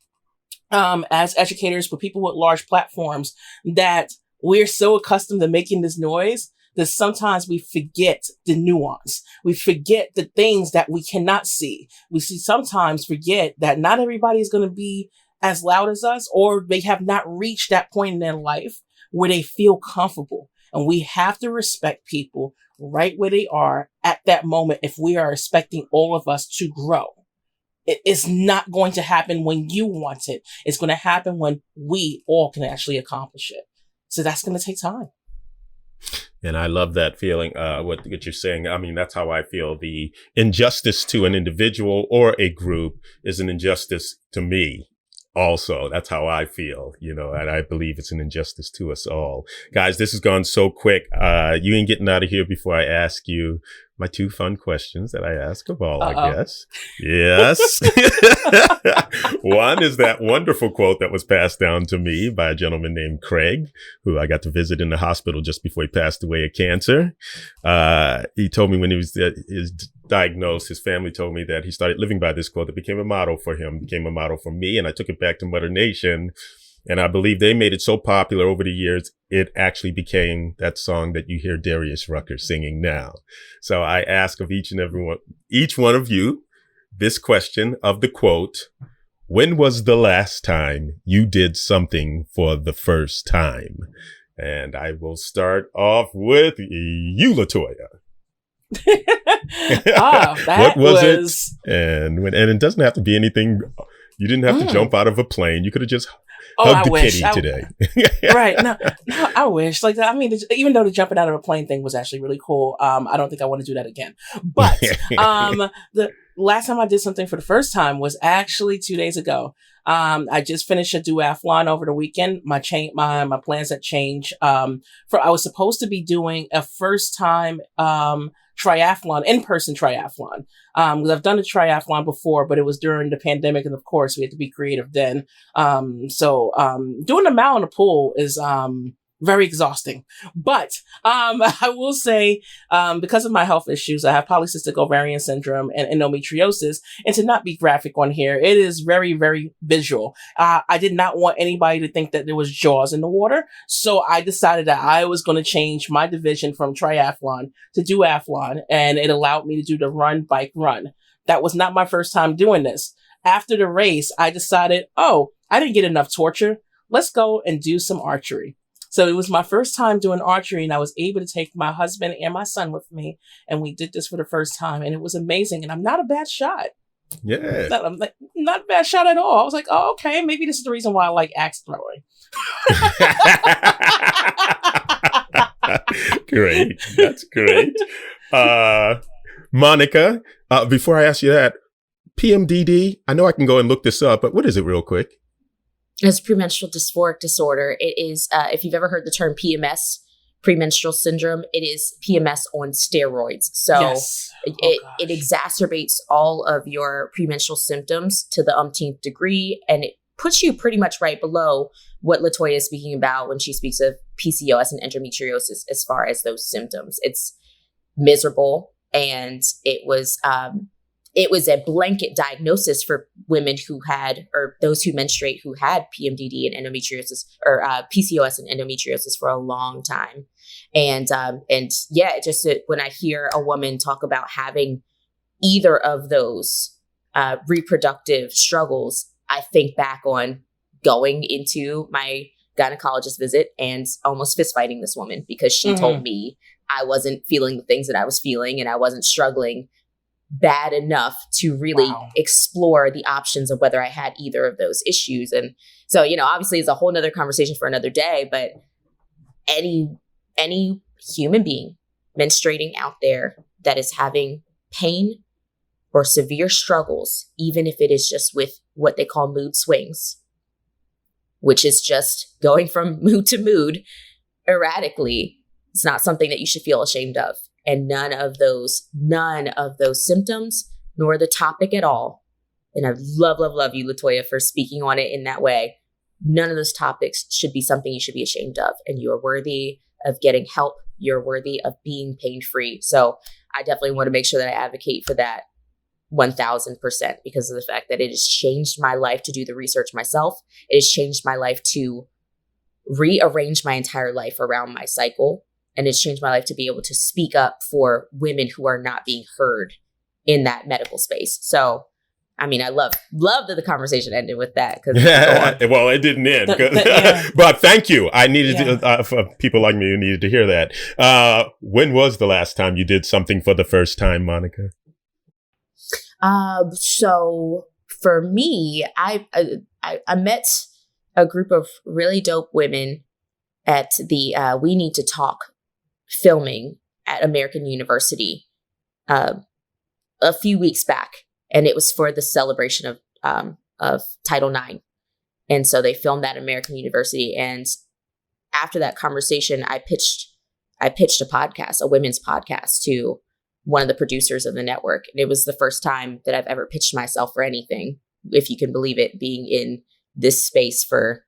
as educators, for people with large platforms, that we're so accustomed to making this noise that sometimes we forget the nuance. We forget the things that we cannot see. Sometimes forget that not everybody is going to be as loud as us, or they have not reached that point in their life where they feel comfortable. And we have to respect people right where they are at that moment if we are expecting all of us to grow. It's not going to happen when you want it. It's going to happen when we all can actually accomplish it. So that's going to take time.
And I love that feeling, what you're saying. I mean, that's how I feel. The injustice to an individual or a group is an injustice to me. Also, that's how I feel, and I believe it's an injustice to us all. Guys, this has gone so quick. You ain't getting out of here before I ask you my 2 fun questions that I ask of all, I guess. Yes. One is that wonderful quote that was passed down to me by a gentleman named Craig, who I got to visit in the hospital just before he passed away of cancer. He told me when he was diagnosed, his family told me that he started living by this quote that became a motto for him, became a motto for me. And I took it back to Mother Nation. And I believe they made it so popular over the years, it actually became that song that you hear Darius Rucker singing now. So I ask of each one of you, this question of the quote: when was the last time you did something for the first time? And I will start off with you, Latoya. What was it? And it doesn't have to be anything. You didn't have to jump out of a plane. You could have just hug the kitty today.
Right. No, I wish. Even though the jumping out of a plane thing was actually really cool, I don't think I want to do that again. But the last time I did something for the first time was actually 2 days ago. I just finished a duathlon over the weekend. My plans had changed. I was supposed to be doing a first time triathlon, in-person triathlon. Because I've done a triathlon before, but it was during the pandemic, and of course we had to be creative then. So doing a mile in a pool is very exhausting. But I will say, because of my health issues, I have polycystic ovarian syndrome and endometriosis. And to not be graphic on here, it is very, very visual. I did not want anybody to think that there was Jaws in the water. So I decided that I was going to change my division from triathlon to duathlon. And it allowed me to do the run, bike, run. That was not my first time doing this. After the race, I decided, I didn't get enough torture. Let's go and do some archery. So it was my first time doing archery, and I was able to take my husband and my son with me, and we did this for the first time, and it was amazing. And I'm not a bad shot.
Yeah.
I'm not a bad shot at all. I was like, oh, okay, maybe this is the reason why I like axe throwing.
Great. That's great. Monica, before I ask you that, PMDD, I know I can go and look this up, but what is it real quick?
It's premenstrual dysphoric disorder. It is, if you've ever heard the term PMS, premenstrual syndrome, it is PMS on steroids. So yes. It exacerbates all of your premenstrual symptoms to the umpteenth degree, and it puts you pretty much right below what Latoya is speaking about when she speaks of PCOS and endometriosis as far as those symptoms. It's miserable, and it was a blanket diagnosis for women who had, or those who menstruate who had PMDD and endometriosis, or PCOS and endometriosis for a long time. And when I hear a woman talk about having either of those reproductive struggles, I think back on going into my gynecologist visit and almost fist fighting this woman because she told me I wasn't feeling the things that I was feeling, and I wasn't struggling bad enough to really explore the options of whether I had either of those issues. And so, obviously it's a whole nother conversation for another day, but any human being menstruating out there that is having pain or severe struggles, even if it is just with what they call mood swings, which is just going from mood to mood erratically, it's not something that you should feel ashamed of. And none of those symptoms, nor the topic at all. And I love you, Latoya, for speaking on it in that way. None of those topics should be something you should be ashamed of. And you are worthy of getting help. You're worthy of being pain-free. So I definitely want to make sure that I advocate for that 1000% because of the fact that it has changed my life to do the research myself. It has changed my life to rearrange my entire life around my cycle. And it's changed my life to be able to speak up for women who are not being heard in that medical space. So, I mean, I love that the conversation ended with that.
Well, it didn't end, but thank you. I needed to, for people like me who needed to hear that. When was the last time you did something for the first time, Monica?
So for me, I met a group of really dope women at the We Need to Talk filming at American University a few weeks back, and it was for the celebration of Title IX. And so they filmed that at American University, and after that conversation, I pitched a podcast, a women's podcast, to one of the producers of the network. And it was the first time that I've ever pitched myself for anything, if you can believe it, being in this space for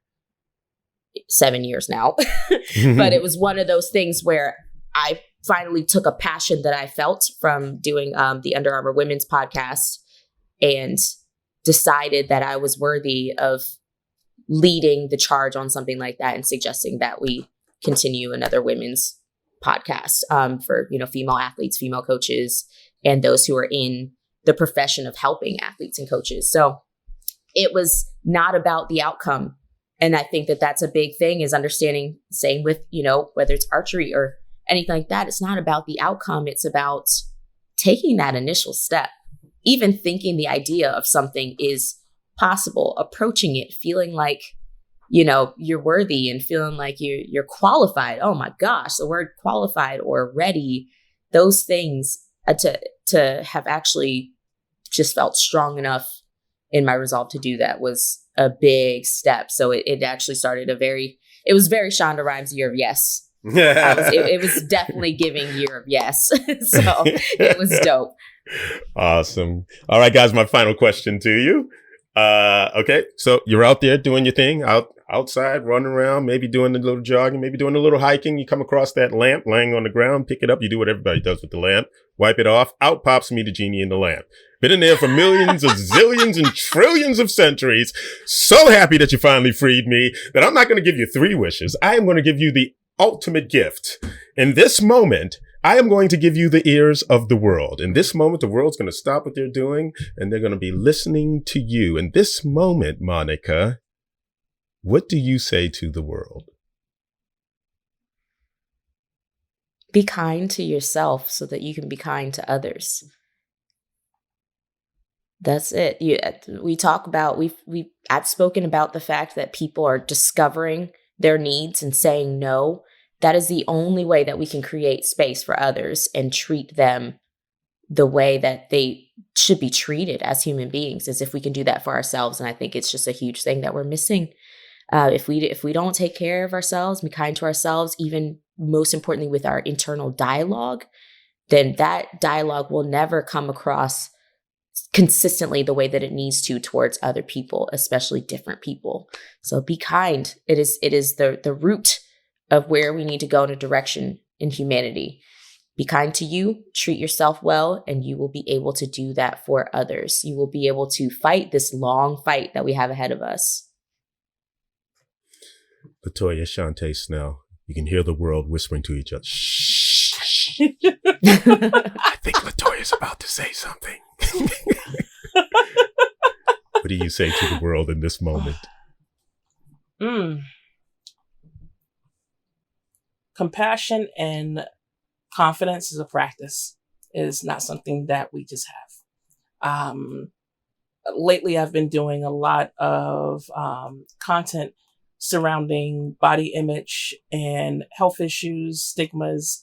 7 years now. But it was one of those things where I finally took a passion that I felt from doing the Under Armour Women's podcast and decided that I was worthy of leading the charge on something like that and suggesting that we continue another women's podcast for, female athletes, female coaches, and those who are in the profession of helping athletes and coaches. So it was not about the outcome. And I think that that's a big thing, is understanding, same with, whether it's archery or anything like that, it's not about the outcome. It's about taking that initial step, even thinking the idea of something is possible, approaching it, feeling like, you're worthy and feeling like you're qualified. Oh my gosh, the word qualified or ready, those things to have actually just felt strong enough in my resolve to do that was a big step. So it actually started it was very Shonda Rhimes' year of yes. It was definitely giving year of yes. So it was dope.
Awesome. All right, guys, my final question to you. Okay, so you're out there doing your thing, outside, running around, maybe doing a little jogging, maybe doing a little hiking. You come across that lamp laying on the ground, pick it up. You do what everybody does with the lamp, wipe it off. Out pops me, the genie in the lamp. Been in there for millions of zillions and trillions of centuries. So happy that you finally freed me that I'm not going to give you 3 wishes. I am going to give you the ultimate gift. In this moment, I am going to give you the ears of the world. In this moment, the world's going to stop what they're doing and they're going to be listening to you. In this moment, Monica, what do you say to the world?
Be kind to yourself so that you can be kind to others. That's it. I've spoken about the fact that people are discovering their needs and saying no. That is the only way that we can create space for others and treat them the way that they should be treated as human beings, as if we can do that for ourselves. And I think it's just a huge thing that we're missing. If we don't take care of ourselves, be kind to ourselves, even most importantly with our internal dialogue, then that dialogue will never come across consistently the way that it needs to towards other people, especially different people. So be kind. It is the root of where we need to go in a direction in humanity. Be kind to you, treat yourself well, and you will be able to do that for others. You will be able to fight this long fight that we have ahead of us.
Latoya, Shauntay, Snell, you can hear the world whispering to each other. Shh. I think Latoya's about to say something. What do you say to the world in this moment?
Compassion and confidence is a practice. It is not something that we just have. Lately, I've been doing a lot of content surrounding body image and health issues, stigmas,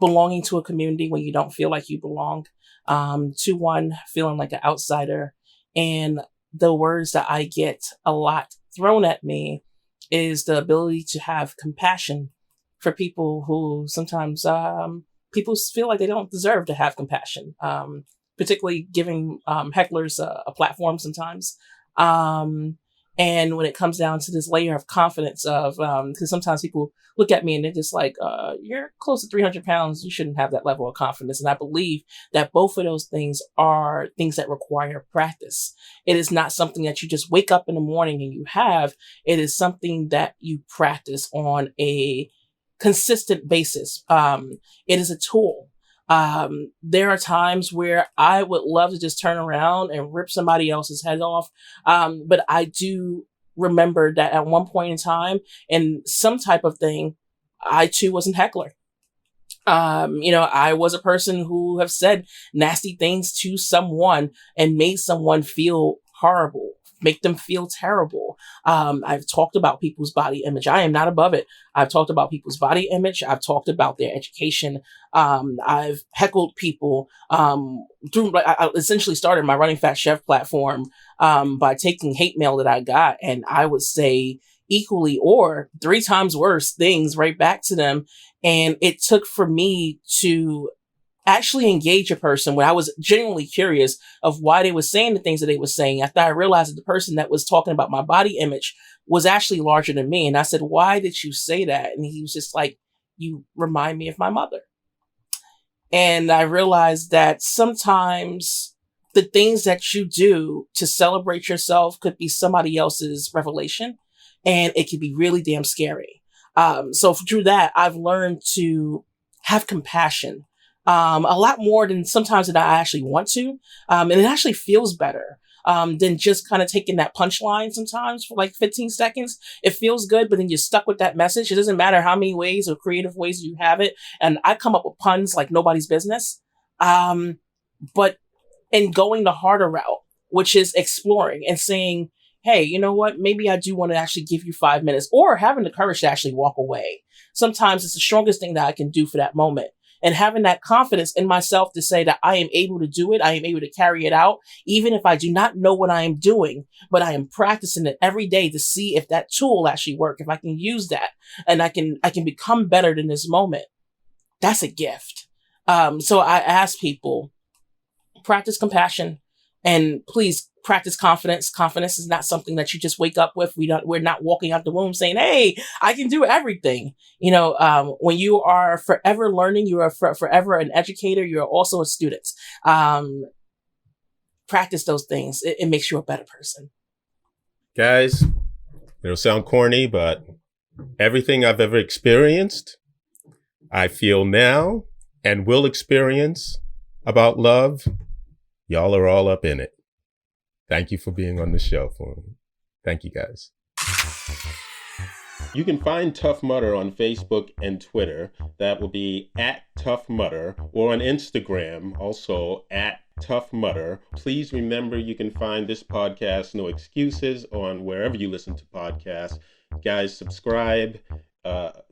belonging to a community when you don't feel like you belong, feeling like an outsider. And the words that I get a lot thrown at me is the ability to have compassion for people who sometimes people feel like they don't deserve to have compassion, particularly giving hecklers a platform sometimes. And when it comes down to this layer of confidence of, because sometimes people look at me and they're just like, you're close to 300 pounds. You shouldn't have that level of confidence. And I believe that both of those things are things that require practice. It is not something that you just wake up in the morning and you have. It is something that you practice on a consistent basis. It is a tool. There are times where I would love to just turn around and rip somebody else's head off. But I do remember that at one point in time in some type of thing, I too was a heckler. I was a person who have said nasty things to someone and made someone feel horrible, make them feel terrible. I've talked about people's body image. I am not above it. I've talked about people's body image. I've talked about their education. I've heckled people I essentially started my Running Fat Chef platform by taking hate mail that I got, and I would say equally or 3 times worse things right back to them. And it took for me to actually engage a person when I was genuinely curious of why they were saying the things that they were saying. After I realized that the person that was talking about my body image was actually larger than me. And I said, why did you say that? And he was just like, you remind me of my mother. And I realized that sometimes the things that you do to celebrate yourself could be somebody else's revelation, and it can be really damn scary. So through that, I've learned to have compassion a lot more than sometimes that I actually want to. And it actually feels better than just kind of taking that punchline sometimes for like 15 seconds. It feels good, but then you're stuck with that message. It doesn't matter how many ways or creative ways you have it. And I come up with puns like nobody's business. But in going the harder route, which is exploring and saying, hey, you know what? Maybe I do want to actually give you 5 minutes, or having the courage to actually walk away. Sometimes it's the strongest thing that I can do for that moment. And having that confidence in myself to say that I am able to do it, I am able to carry it out, even if I do not know what I am doing, but I am practicing it every day to see if that tool actually works, if I can use that, and I can become better than this moment. That's a gift. So I ask people, practice compassion, and please practice confidence. Confidence is not something that you just wake up with. We're not walking out the womb saying, hey, I can do everything. When you are forever learning, you are forever an educator. You're also a student. Practice those things. It makes you a better person.
Guys, it'll sound corny, but everything I've ever experienced, I feel now and will experience about love. Y'all are all up in it. Thank you for being on the show for me. Thank you, guys. You can find Tough Mudder on Facebook and Twitter. That will be @ToughMudder, or on Instagram, also @ToughMudder. Please remember you can find this podcast, No Excuses, on wherever you listen to podcasts. Guys, subscribe.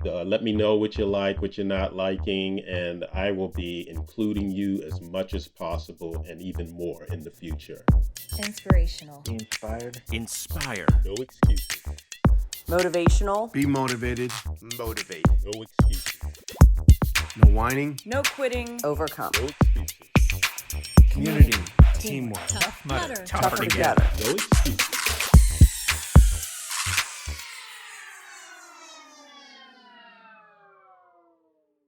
Let me know what you like, what you're not liking, and I will be including you as much as possible and even more in the future.
Inspirational.
Inspired.
Inspire.
No excuses.
Motivational.
Be motivated.
Motivate.
No excuses.
No whining.
No quitting. Overcome.
No excuses.
Community. Teamwork.
Tough Mudder.
Tougher together.
No excuses.